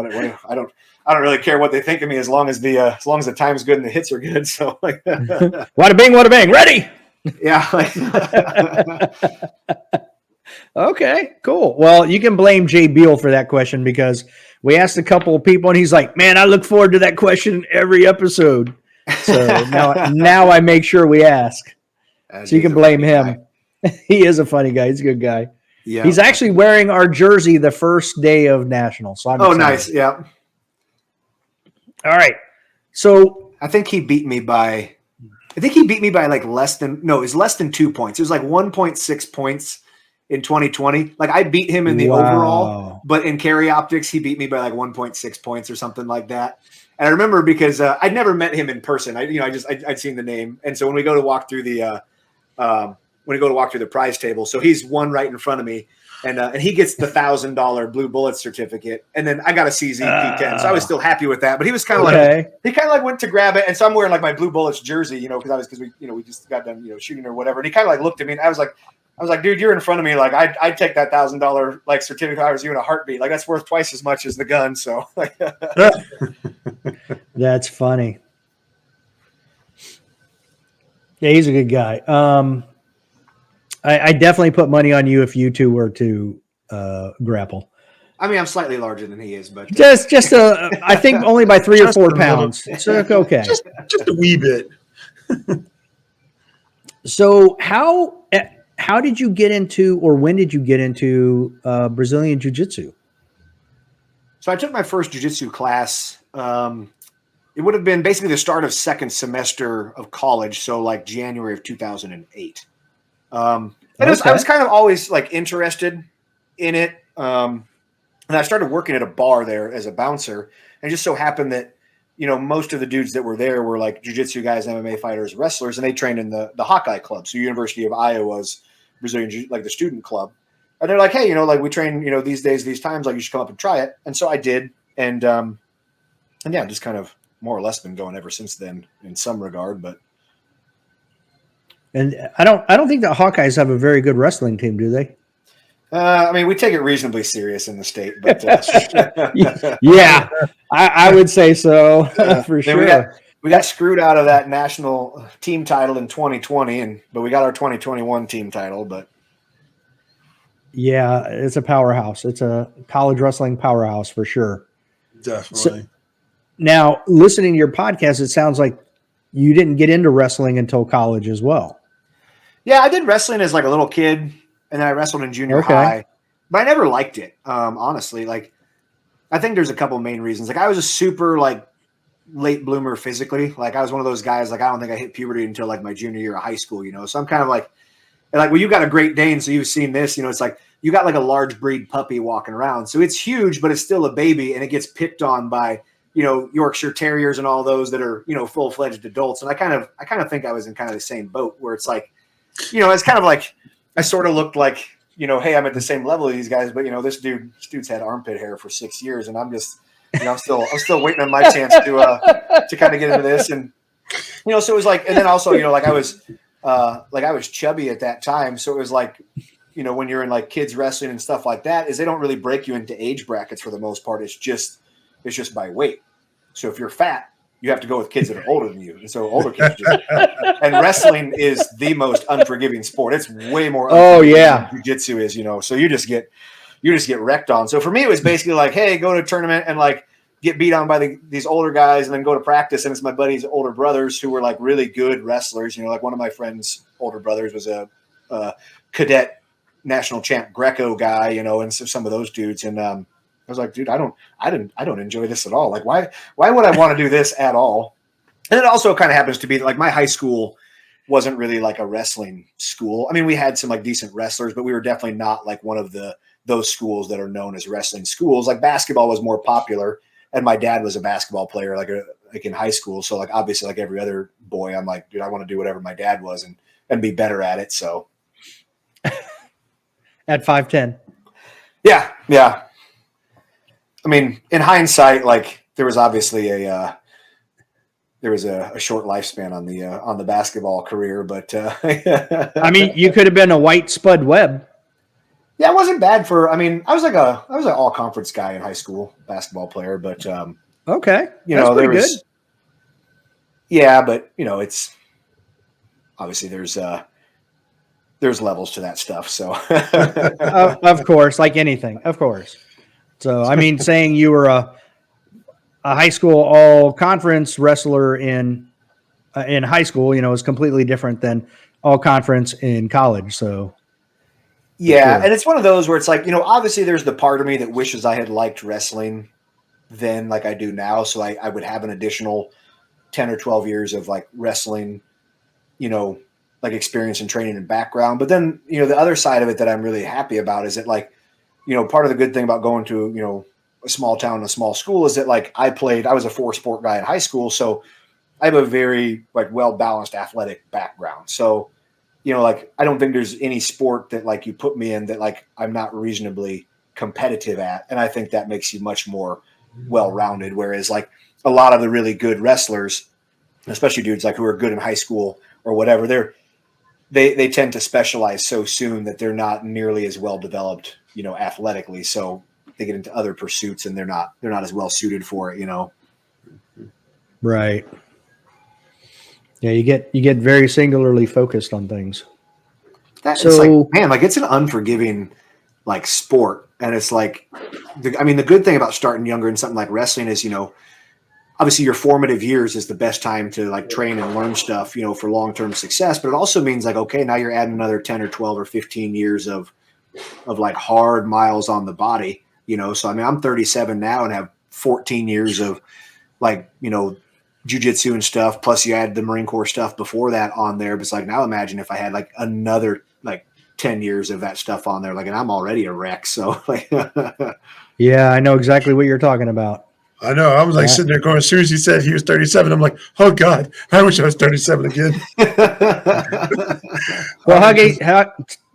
I don't really care what they think of me as long as the time's good and the hits are good. So like, wada bing, ready. Yeah. Okay, cool. Well, you can blame Jay Beal for that question because we asked a couple of people and he's like, man, I look forward to that question every episode. So now I make sure we ask. So you can blame him. He is a funny guy. He's a good guy. Yeah. He's actually wearing our jersey the first day of Nationals. So I'm excited. Nice. Yeah. All right. So I think he beat me by like it was less than 2 points. It was like 1.6 points in 2020. Like I beat him in the overall, but in carry optics, he beat me by like 1.6 points or something like that. And I remember because I'd never met him in person. I'd seen the name. And so when we go to walk through the prize table, so he's one right in front of me, and he gets the $1,000 blue bullet certificate, and then I got a CZ P10, so I was still happy with that. But he was kind of like went to grab it, and so I'm wearing like my blue bullets jersey, because we just got done shooting or whatever, and he kind of like looked at me, and I was like, dude, you're in front of me, like I'd take that $1,000 like certificate if I was you in a heartbeat, like that's worth twice as much as the gun. So like, that's funny. Yeah, he's a good guy. I definitely put money on you if you two were to grapple. I mean, I'm slightly larger than he is, but just I think only by 3 or 4 pounds. So okay, just a wee bit. So how did you get into, or when did you get into Brazilian Jiu Jitsu? So I took my first Jiu Jitsu class. It would have been basically the start of second semester of college, so like January of 2008. I was kind of always like interested in it. And I started working at a bar there as a bouncer, and it just so happened that, most of the dudes that were there were like jiu-jitsu guys, MMA fighters, wrestlers, and they trained in the Hawkeye Club. So University of Iowa's Brazilian, like the student club. And they're like, hey, like we train, these days, these times, like you should come up and try it. And so I did. And yeah, just kind of more or less been going ever since then in some regard, but. And I don't think the Hawkeyes have a very good wrestling team, do they? I mean, we take it reasonably serious in the state, but yeah, I would say so for sure. We got screwed out of that national team title in 2020, but we got our 2021 team title. But Yeah, it's a powerhouse. It's a college wrestling powerhouse for sure. Definitely. So, now, listening to your podcast, it sounds like you didn't get into wrestling until college as well. Yeah, I did wrestling as like a little kid, and then I wrestled in junior Okay. high, but I never liked it. Honestly, like I think there's a couple main reasons. Like I was a super like late bloomer physically. Like I was one of those guys. Like I don't think I hit puberty until like my junior year of high school. So I'm kind of like, well, you got a Great Dane, so you've seen this. It's like you got like a large breed puppy walking around, so it's huge, but it's still a baby, and it gets picked on by Yorkshire Terriers and all those that are full fledged adults. And I kind of think I was in kind of the same boat where it's like, it's kind of like I sort of looked like, hey, I'm at the same level as these guys, but this dude's had armpit hair for 6 years, and I'm just, I'm still waiting on my chance to kind of get into this, and so it was like, and then also, like I was chubby at that time, so it was like, when you're in like kids wrestling and stuff like that, is they don't really break you into age brackets for the most part. It's just by weight. So if you're fat, you have to go with kids that are older than you. And so older kids and wrestling is the most unforgiving sport. It's way more than jiu-jitsu is, so you just get wrecked on. So for me, it was basically like, hey, go to a tournament and like get beat on by these older guys and then go to practice. And it's my buddy's older brothers who were like really good wrestlers. Like one of my friend's older brothers was a cadet national champ Greco guy, and so some of those dudes. And I was like, dude, I don't enjoy this at all. Like, why would I want to do this at all? And it also kind of happens to be like my high school wasn't really like a wrestling school. I mean, we had some like decent wrestlers, but we were definitely not like one of those schools that are known as wrestling schools. Like basketball was more popular, and my dad was a basketball player, like in high school. So like obviously, like every other boy, I'm like, dude, I want to do whatever my dad was and be better at it. So at 5'10". Yeah. I mean, in hindsight, like there was obviously a short lifespan on the basketball career, but I mean, you could have been a white Spud Webb. Yeah, it wasn't bad for. I mean, I was an all conference guy in high school basketball player, but okay, that's pretty good. Yeah, but it's obviously there's levels to that stuff. So of course, like anything, of course. So I mean, saying you were a high school all conference wrestler in high school, is completely different than all conference in college. So yeah, and it's one of those where it's like, obviously there's the part of me that wishes I had liked wrestling then like I do now. So I would have an additional 10 or 12 years of like wrestling, like experience and training and background. But then, the other side of it that I'm really happy about is that like, part of the good thing about going to, a small town, a small school is that like I was a 4-sport guy in high school. So I have a very like well-balanced athletic background. So, like I don't think there's any sport that like you put me in that like I'm not reasonably competitive at. And I think that makes you much more well-rounded. Whereas like a lot of the really good wrestlers, especially dudes like who are good in high school or whatever, they tend to specialize so soon that they're not nearly as well developed, athletically. So they get into other pursuits and they're not as well suited for it, Right. Yeah, you get very singularly focused on things. It's like, man, like it's an unforgiving like sport. And it's like, the good thing about starting younger in something like wrestling is, obviously your formative years is the best time to like train and learn stuff, for long-term success. But it also means like, okay, now you're adding another 10 or 12 or 15 years of like hard miles on the body, So, I mean, I'm 37 now and have 14 years of like, jiu-jitsu and stuff. Plus you add the Marine Corps stuff before that on there. But it's like, now imagine if I had like another like 10 years of that stuff on there, like, and I'm already a wreck. So like, yeah, I know exactly what you're talking about. I know. I was like sitting there going, as soon as he said he was 37, I'm like, oh God, I wish I was 37 again. Well, Huggy,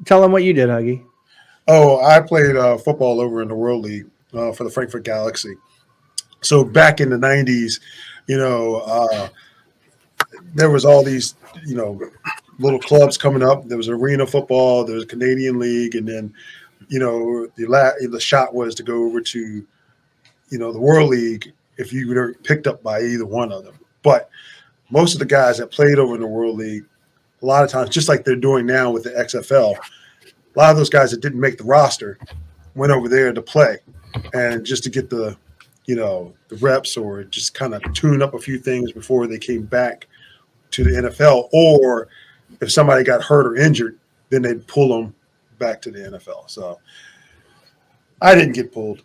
tell him what you did, Huggy. Oh, I played football over in the World League for the Frankfurt Galaxy. So back in the 90s, there was all these, little clubs coming up. There was arena football, there was a Canadian League, and then, the shot was to go over to, the World League if you were picked up by either one of them. But most of the guys that played over in the World League, a lot of times, just like they're doing now with the XFL, a lot of those guys that didn't make the roster went over there to play and just to get the reps or just kind of tune up a few things before they came back to the NFL. Or if somebody got hurt or injured, then they'd pull them back to the NFL. So I didn't get pulled.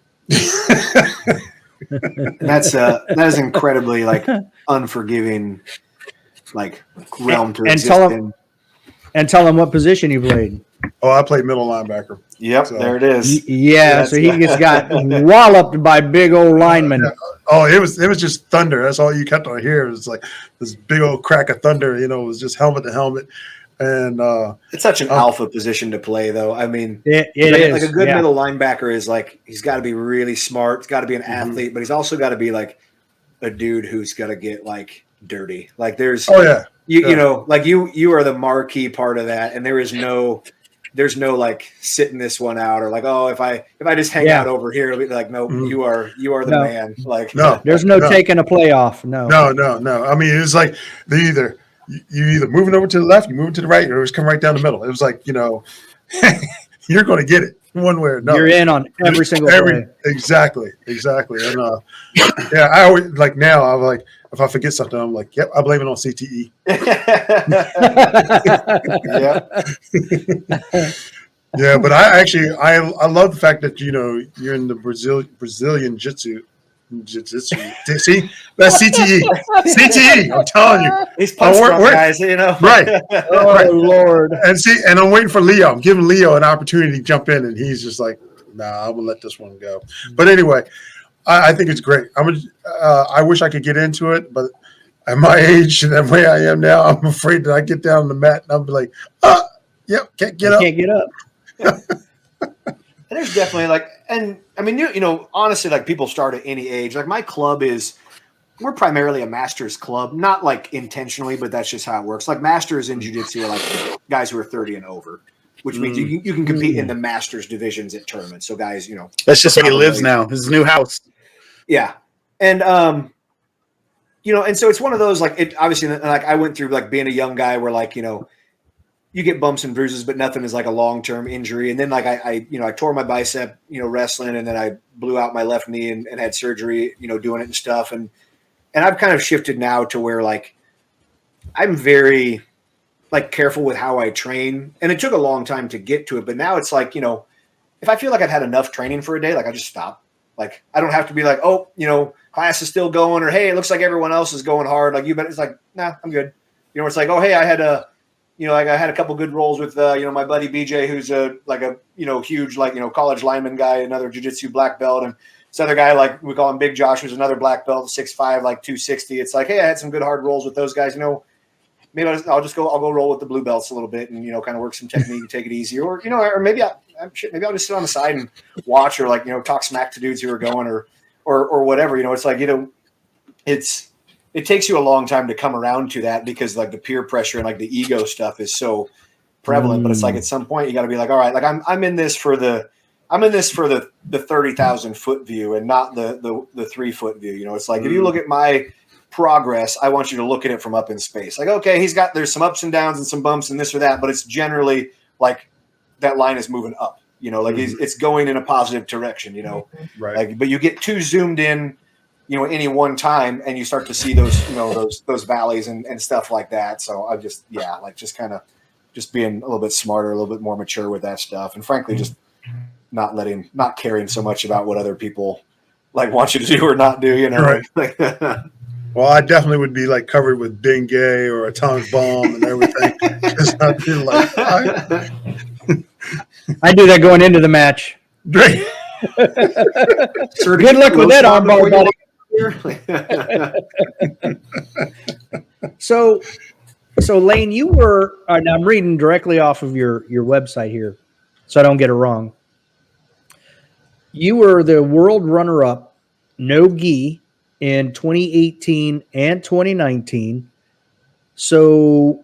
That is incredibly like unforgiving, like realm to and exist in. And tell him what position you played. Oh, I played middle linebacker. Yep, so, there it is. Yeah, so he just got walloped by big old linemen. Oh, it was just thunder. That's all you kept on hearing. It was like this big old crack of thunder. It was just helmet to helmet. And it's such an alpha position to play, though. I mean, it is. Like a good middle linebacker is like he's got to be really smart. He's got to be an athlete, but he's also got to be like a dude who's got to get like dirty. Like there's, you know, like you are the marquee part of that, and there's no like sitting this one out or like, oh, if I just hang out over here, it'll be like, no, you are the man. Like there's no taking a playoff. No. I mean, it's like you either moving over to the left, you moving to the right, or it's coming right down the middle. It was like, you're going to get it one way or another. You're in on every single play. Exactly. And I always like now. I'm like, if I forget something, I'm like, yep, I blame it on CTE. Yeah, but I love the fact that you're in the Brazilian Jiu-Jitsu. See, that's CTE. CTE. I'm telling you, these punch guys, right? Oh Lord! And I'm waiting for Leo. I'm giving Leo an opportunity to jump in, and he's just like, "Nah, I'm gonna let this one go." But anyway, I think it's great. I wish I could get into it, but at my age and the way I am now, I'm afraid that I get down on the mat and I'll be like, yep, can't get up. Can't get up. There's definitely like, and I mean, honestly, like people start at any age. Like my club we're primarily a masters club, not like intentionally, but that's just how it works. Like masters in jiu-jitsu are like guys who are 30 and over, which means you can compete in the masters divisions at tournaments. So guys, that's just where he lives now. His new house. Yeah. And, and so it's one of those, like it obviously like I went through like being a young guy where like, you get bumps and bruises, but nothing is like a long-term injury. And then like I tore my bicep, wrestling, and then I blew out my left knee and had surgery, doing it and stuff. And I've kind of shifted now to where like I'm very like careful with how I train. And it took a long time to get to it, but now it's like, if I feel like I've had enough training for a day, like I just stop. Like I don't have to be like, oh, class is still going, or hey, it looks like everyone else is going hard. Like you bet. It's like, nah, I'm good. It's like, oh, hey, I had a couple good rolls with, my buddy BJ, who's a huge, college lineman guy, another jiu-jitsu black belt. And this other guy, like we call him Big Josh, who's another black belt, 6'5", like 260. It's like, hey, I had some good hard rolls with those guys. Maybe I'll go roll with the blue belts a little bit and, kind of work some technique and take it easy. Or, or maybe I'll just sit on the side and watch or talk smack to dudes who are going or whatever. It's like, it takes you a long time to come around to that because like the peer pressure and like the ego stuff is so prevalent. But it's like at some point you got to be like, all right, like I'm in this for the 30,000 foot view and not the 3 foot view. It's like if you look at my progress, I want you to look at it from up in space. Like, okay, there's some ups and downs and some bumps and this or that, but it's generally like that line is moving up. It's going in a positive direction. Right. Like, but you get too zoomed in. Any one time, and you start to see those those valleys and stuff like that. So I just kind of being a little bit smarter, a little bit more mature with that stuff, and frankly, just not caring so much about what other people like want you to do or not do. Right. Well, I definitely would be like covered with Bengay or atomic bomb and everything. Just not be like, I do that going into the match. Great. Good luck with that armbar, buddy. So Lane, you were now I'm reading directly off of your website here, so I don't get it wrong. You were the world runner-up, no gi, in 2018 and 2019. So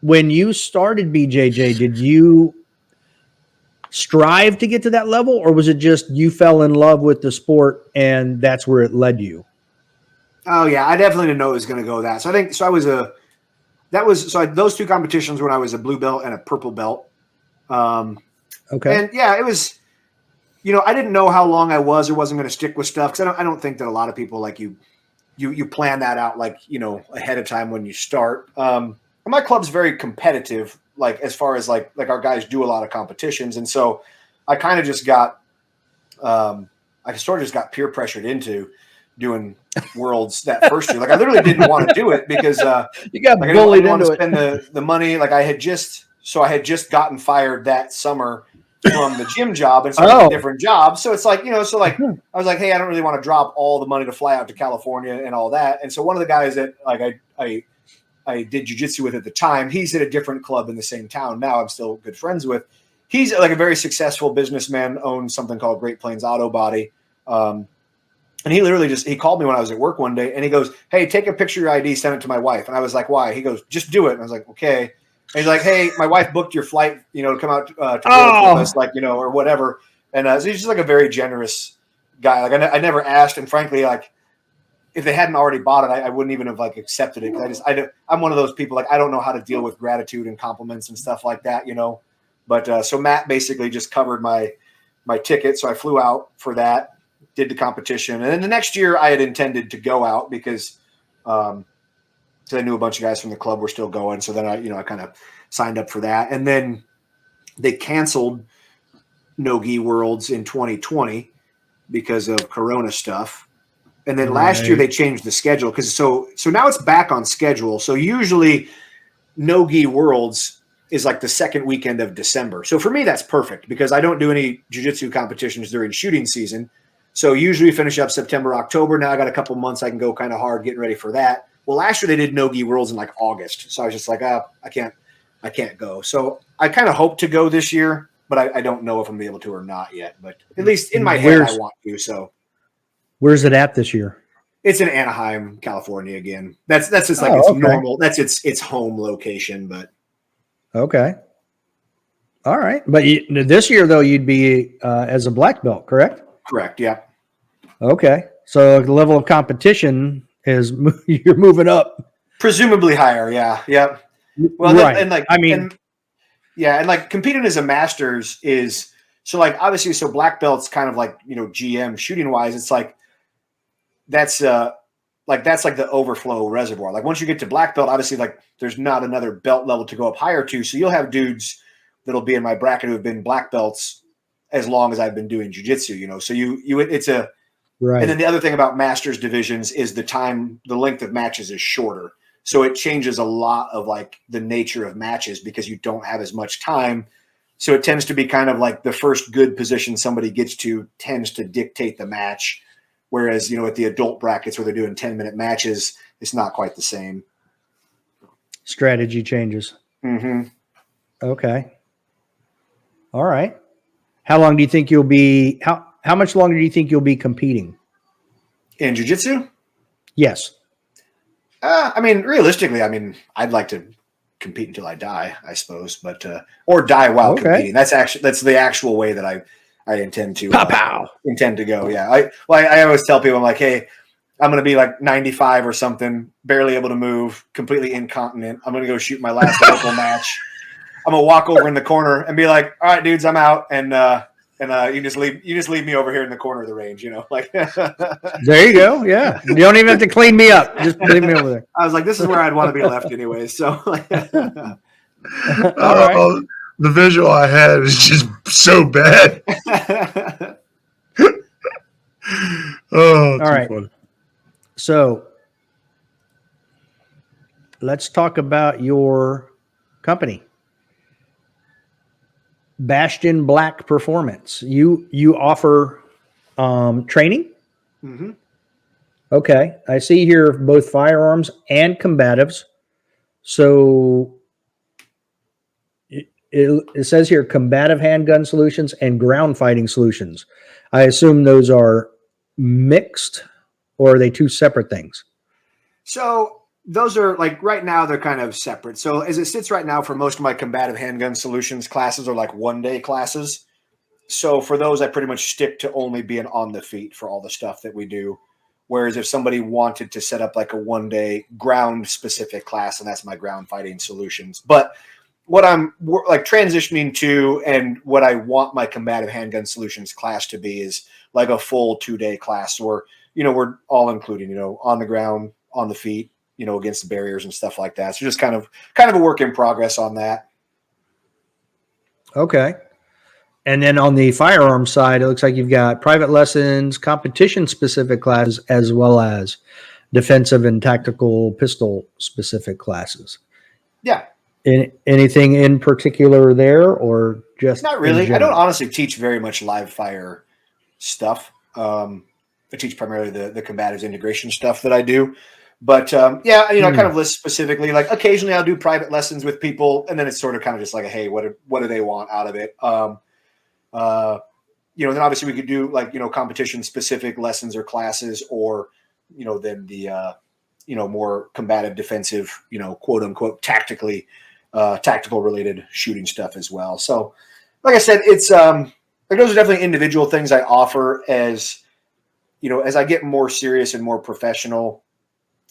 when you started BJJ, did you strive to get to that level, or was it just you fell in love with the sport and that's where it led you? Oh yeah, I definitely didn't know it was going to go that. So I think those two competitions when I was a blue belt and a purple belt. Okay. And yeah, it was, I didn't know how long I was or wasn't going to stick with stuff. Cause I don't think that a lot of people like you plan that out, like, ahead of time when you start. My club's very competitive, like as far as like our guys do a lot of competitions. And so I kind of just got, I sort of just got peer pressured into doing worlds that first year. Like I literally didn't want to do it because you got like, bullied I didn't want into to spend the money. Like I had just gotten fired that summer from the gym job and started a different job. So it's like, so like I was like, hey, I don't really want to drop all the money to fly out to California and all that. And so one of the guys that like I did jujitsu with at the time, he's at a different club in the same town. Now I'm still good friends with. He's like a very successful businessman, owns something called Great Plains Auto Body. And he literally he called me when I was at work one day and he goes, hey, take a picture of your ID, send it to my wife. And I was like, why? He goes, just do it. And I was like, okay. And he's like, hey, my wife booked your flight, to come out to work with us, like, or whatever. And so he's just like a very generous guy. Like I never asked. And frankly, like if they hadn't already bought it, I wouldn't even have like accepted it. Cause I'm one of those people, like, I don't know how to deal with gratitude and compliments and stuff like that, But so Matt basically just covered my ticket. So I flew out for that, did the competition. And then the next year I had intended to go out because I knew a bunch of guys from the club were still going. So then I kind of signed up for that. And then they canceled No-Gi Worlds in 2020 because of Corona stuff. And then last year they changed the schedule because so now it's back on schedule. So usually No-Gi Worlds is like the second weekend of December. So for me, that's perfect because I don't do any jiu-jitsu competitions during shooting season. So usually finish up September, October. Now I got a couple months I can go kind of hard getting ready for that. Well, last year they did No-Gi Worlds in like August. So I was just like, I can't go. So I kind of hope to go this year, but I don't know if I'm gonna be able to or not yet. But at least in my head, I want to. So where's it at this year? It's in Anaheim, California again. That's just like it's normal. That's its home location, but okay. All right. But this year though, you'd be as a black belt, correct? Correct. Yeah. Okay. So the level of competition is you're moving up. Presumably higher. Yeah. Yeah. Well, right. And like, and like competing as a masters is so like, obviously, so black belt's kind of like, GM shooting wise, it's like, that's like the overflow reservoir. Like once you get to black belt, obviously like there's not another belt level to go up higher to. So you'll have dudes that'll be in my bracket who have been black belts as long as I've been doing jiu-jitsu, So it's a, right. And then the other thing about masters divisions is the length of matches is shorter. So it changes a lot of like the nature of matches because you don't have as much time. So it tends to be kind of like the first good position somebody gets to tends to dictate the match. Whereas, at the adult brackets where they're doing 10-minute matches, it's not quite the same. Strategy changes. Mm-hmm. Okay. All right. How long do you think you'll be, how much longer do you think you'll be competing? In jiu-jitsu? Yes. Realistically, I'd like to compete until I die, I suppose, but, or die while competing. That's the actual way that I intend to go. Yeah. I always tell people, I'm like, hey, I'm going to be like 95 or something, barely able to move, completely incontinent. I'm going to go shoot my last local match. I'm going to walk over in the corner and be like, all right, dudes, I'm out. And you just leave me over here in the corner of the range, like there you go. Yeah. You don't even have to clean me up. Just leave me over there. I was like, this is where I'd want to be left anyway. So the visual I had is just so bad. All right. Funny. So let's talk about your company. Bastion Black Performance. You offer training? Mm-hmm. Okay. I see here both firearms and combatives. So it says here combative handgun solutions and ground fighting solutions. I assume those are mixed, or are they two separate things? So those are like right now they're kind of separate. So as it sits right now for most of my combative handgun solutions classes are like 1-day classes. So for those, I pretty much stick to only being on the feet for all the stuff that we do. Whereas if somebody wanted to set up like a 1-day ground specific class, and that's my ground fighting solutions. But what I'm like transitioning to and what I want my combative handgun solutions class to be is like a full 2-day class where, we're all including, on the ground, on the feet, against the barriers and stuff like that. So just kind of a work in progress on that. Okay. And then on the firearm side, it looks like you've got private lessons, competition-specific classes, as well as defensive and tactical pistol-specific classes. Yeah. Anything in particular there, or just not really? I don't honestly teach very much live fire stuff. I teach primarily the combatives integration stuff that I do. But I kind of list specifically, like occasionally I'll do private lessons with people, and then it's sort of kind of just like, hey, what do they want out of it? Then obviously we could do like, competition specific lessons or classes, or, then the, more combative defensive, quote unquote, tactical related shooting stuff as well. So like I said, it's, like those are definitely individual things I offer as, as I get more serious and more professional,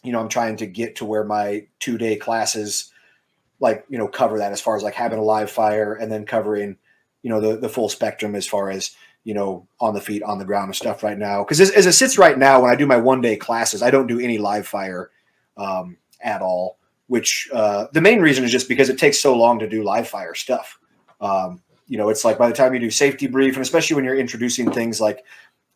I'm trying to get to where my 2-day classes, like, cover that as far as like having a live fire and then covering, the full spectrum as far as, on the feet, on the ground and stuff right now. Because as it sits right now, when I do my 1-day classes, I don't do any live fire at all, which the main reason is just because it takes so long to do live fire stuff. It's like by the time you do safety brief, and especially when you're introducing things like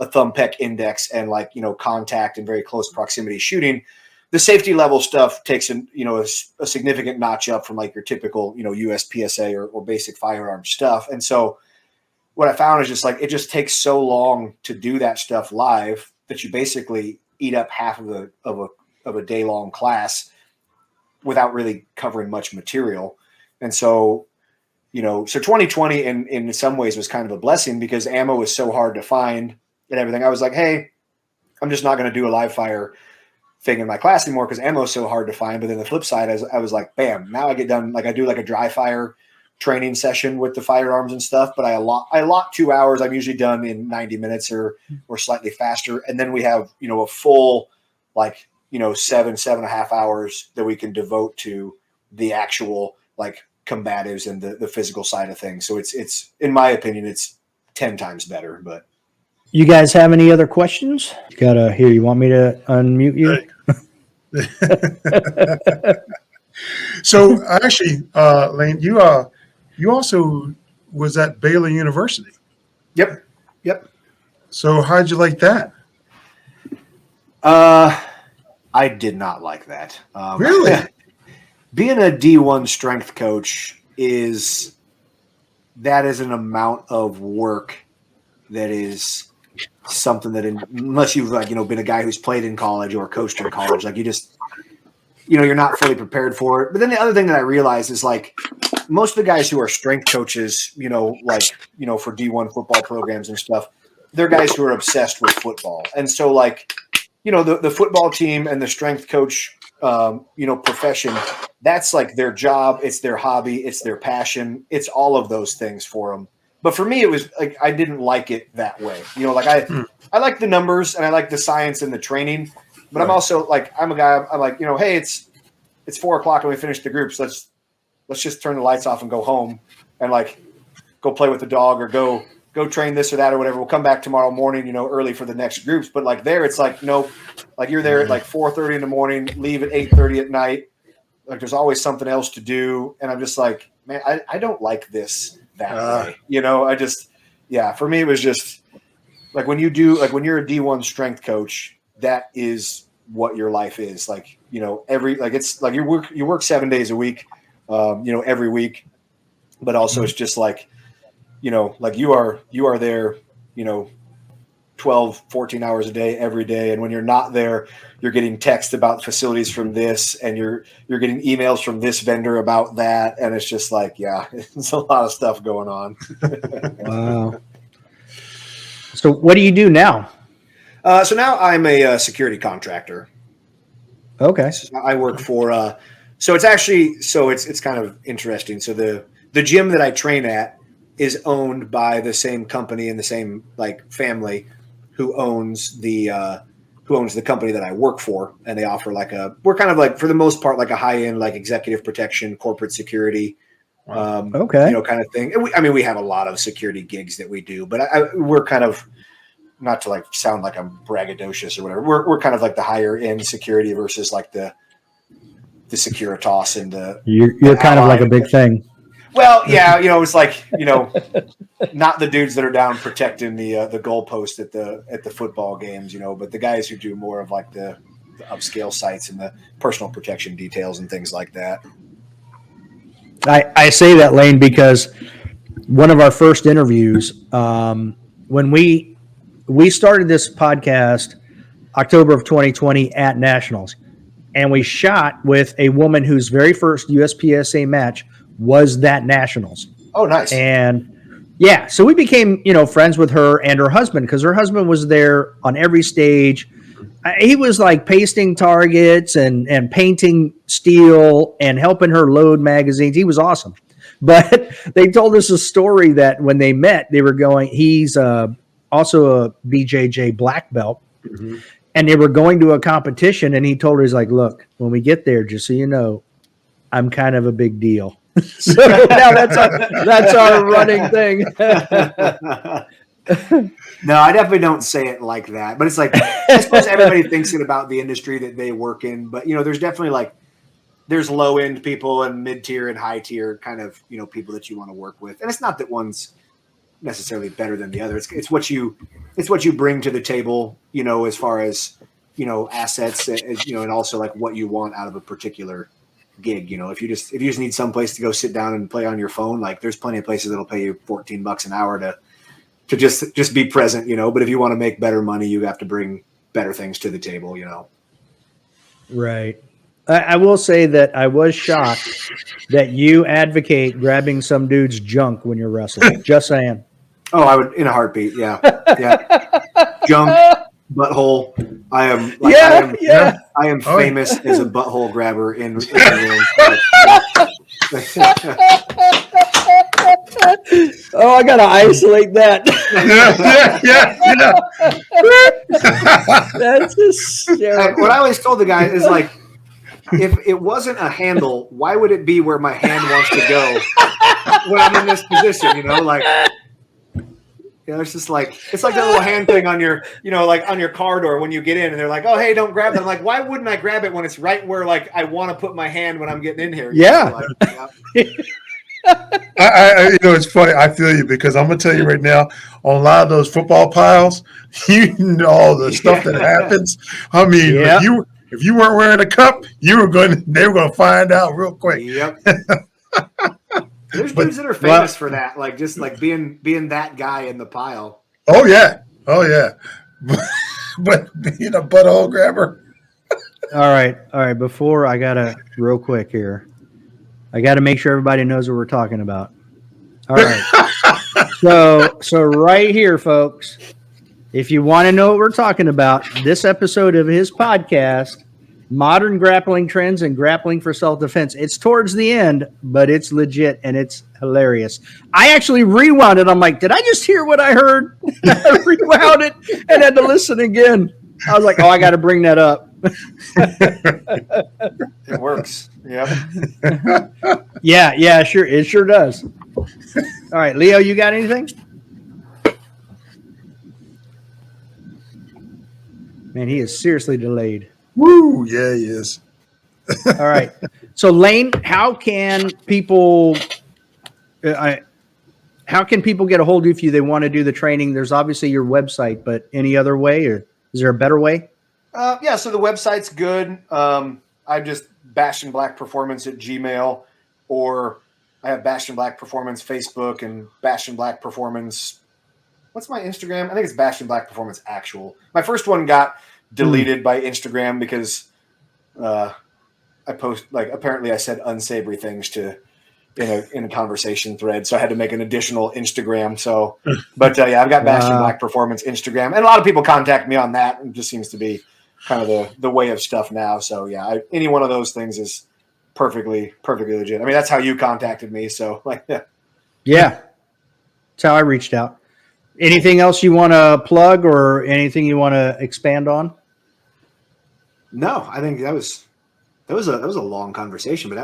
a thumb pec index and like, contact and very close proximity shooting, the safety level stuff takes a significant notch up from like your typical, USPSA or basic firearm stuff. And so what I found is just like, it just takes so long to do that stuff live that you basically eat up half of a day long class without really covering much material. And so, so 2020 in some ways was kind of a blessing because ammo was so hard to find and everything. I was like, hey, I'm just not going to do a live fire thing in my class anymore because ammo is so hard to find. But then the flip side, I was like, bam, now I get done. Like I do like a dry fire training session with the firearms and stuff, but I allot 2 hours. I'm usually done in 90 minutes or slightly faster. And then we have, a full, like, 7.5 hours that we can devote to the actual like combatives and the physical side of things. So it's, in my opinion, it's 10 times better, but. You guys have any other questions? You want me to unmute you? So actually, Lane, you also was at Baylor University. Yep. So how'd you like that? I did not like that. Really? Being a D1 strength coach is an amount of work that is something that unless you've been a guy who's played in college or coached in college, like you just, you're not fully prepared for it. But then the other thing that I realized is like most of the guys who are strength coaches, for D1 football programs and stuff, they're guys who are obsessed with football. And so like, the football team and the strength coach, profession, that's like their job. It's their hobby. It's their passion. It's all of those things for them. But for me, it was like I didn't like it that way. I like the numbers and I like the science and the training, but I'm also like I'm a guy. I'm like hey, it's 4:00 and we finished the groups. Let's just turn the lights off and go home and like go play with the dog or go train this or that or whatever. We'll come back tomorrow morning, early for the next groups. But like there, it's like nope. Like you're there at like 4:30 in the morning, leave at 8:30 at night. Like there's always something else to do, and I'm just like, man, I don't like this that way. For me, it was just like when you're a D1 strength coach, that is what your life is. Like, it's like you work 7 days a week, every week, but also it's just like, like you are there, 12, 14 hours a day, every day. And when you're not there, you're getting texts about facilities from this, and you're getting emails from this vendor about that. And it's just like, yeah, it's a lot of stuff going on. Wow. So what do you do now? So now I'm a security contractor. Okay. So I work for, so it's kind of interesting. So the gym that I train at is owned by the same company and the same like family who owns the company that I work for. And they offer we're kind of like, for the most part, like a high end, like executive protection, corporate security Okay. Kind of thing. And we have a lot of security gigs that we do, but we're kind of, not to like sound like I'm braggadocious or whatever. We're kind of like the higher end security versus like the Securitas and You're kind of like a big thing. Well, yeah, it's like, not the dudes that are down protecting the goalpost at the football games, but the guys who do more of like the upscale sites and the personal protection details and things like that. I say that, Lane, because one of our first interviews, when we started this podcast October of 2020 at Nationals, and we shot with a woman whose very first USPSA match was that Nationals. Oh, nice. And yeah, so we became, friends with her and her husband, because her husband was there on every stage. He was like pasting targets and painting steel and helping her load magazines. He was awesome. But they told us a story that when they met, they were going, he's also a BJJ black belt. Mm-hmm. And they were going to a competition, and he told her, he's like, look, when we get there, just so you know, I'm kind of a big deal. So now that's our running thing. No, I definitely don't say it like that. But it's like, I suppose everybody thinks it about the industry that they work in. But, there's definitely there's low end people and mid tier and high tier kind of, people that you want to work with. And it's not that one's necessarily better than the other. It's what you bring to the table, as far as, assets, and also like what you want out of a particular gig. If you just need some place to go sit down and play on your phone, like there's plenty of places that'll pay you $14 an hour to just be present, but if you want to make better money, you have to bring better things to the table, Right. I will say that I was shocked that you advocate grabbing some dude's junk when you're wrestling. Just saying. Oh, I would, in a heartbeat. Yeah. Yeah. Junk, butthole. I am famous as a butthole grabber in the Oh, I gotta isolate that. That's hysterical. What I always told the guy is like, if it wasn't a handle, why would it be where my hand wants to go when I'm in this position? It's just like, it's like that little hand thing on your, like on your car door when you get in and they're like, oh, hey, don't grab that. I'm like, why wouldn't I grab it when it's right where like I want to put my hand when I'm getting in here? Yeah. It's funny. I feel you, because I'm gonna tell you right now, on a lot of those football piles, the stuff that happens. I mean, if you weren't wearing a cup, they were going to find out real quick. Yep. There's dudes that are famous for that, like just like being that guy in the pile. Oh yeah. But being a butthole grabber. All right. Before I gotta real quick here. I got to make sure everybody knows what we're talking about. All right. So right here, folks, if you want to know what we're talking about, this episode of his podcast, Modern Grappling Trends and Grappling for Self-Defense, it's towards the end, but it's legit and it's hilarious. I actually rewound it. I'm like, did I just hear what I heard? I rewound it and had to listen again. I was like, oh, I got to bring that up. It works. Yeah. Yeah, sure. It sure does. All right, Leo, you got anything? Man, he is seriously delayed. Woo! Yeah, he is. All right. So, Lane, how can people get a hold of you if they want to do the training? There's obviously your website, but any other way, or is there a better way? So the website's good. I'm just Bastion Black Performance at Gmail, or I have Bastion Black Performance Facebook and Bastion Black Performance. What's my Instagram? I think it's Bastion Black Performance Actual. My first one got deleted by Instagram because I post apparently I said unsavory things in a conversation thread, so I had to make an additional Instagram. So, but I've got Bastion Black Performance Instagram, and a lot of people contact me on that. It just seems to be kind of the way of stuff now. So any one of those things is perfectly legit. I mean, that's how you contacted me. So yeah, that's how I reached out. Anything else you want to plug or anything you want to expand on? No, I think that was That was a long conversation, but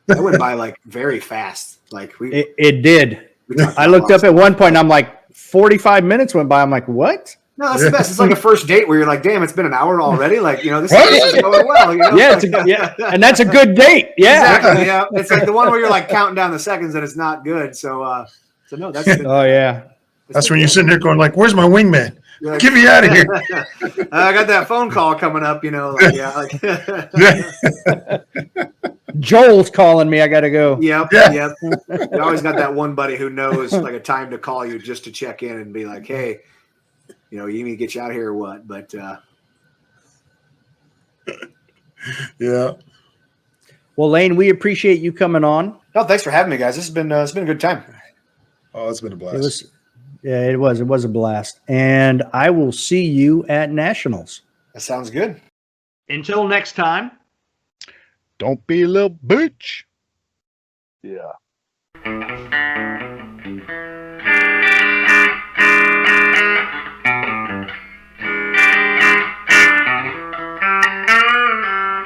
that went by like very fast. Like it did. we talked I about looked lots up at of one stuff. point and I'm like, 45 minutes went by. I'm like, what? No, that's the best. It's like a first date where you're like, damn, it's been an hour already. Like, this is going well. Yeah, yeah, and that's a good date. Yeah. Exactly. Yeah. It's like the one where you're like counting down the seconds and it's not good. So no, that's been, Oh yeah. That's when you're sitting there going like, "Where's my wingman? You're like, Get me out of here!" I got that phone call coming up. Joel's calling me. I got to go. Yep. Yeah. Yep. You always got that one buddy who knows like a time to call you just to check in and be like, hey, you need to get you out here or what? But Yeah. Well, Lane, we appreciate you coming on. no, thanks for having me, guys. This has been it's been a good time. Oh, it's been a blast. It was a blast. And I will see you at Nationals. That sounds good. Until next time. Don't be a little bitch. Yeah.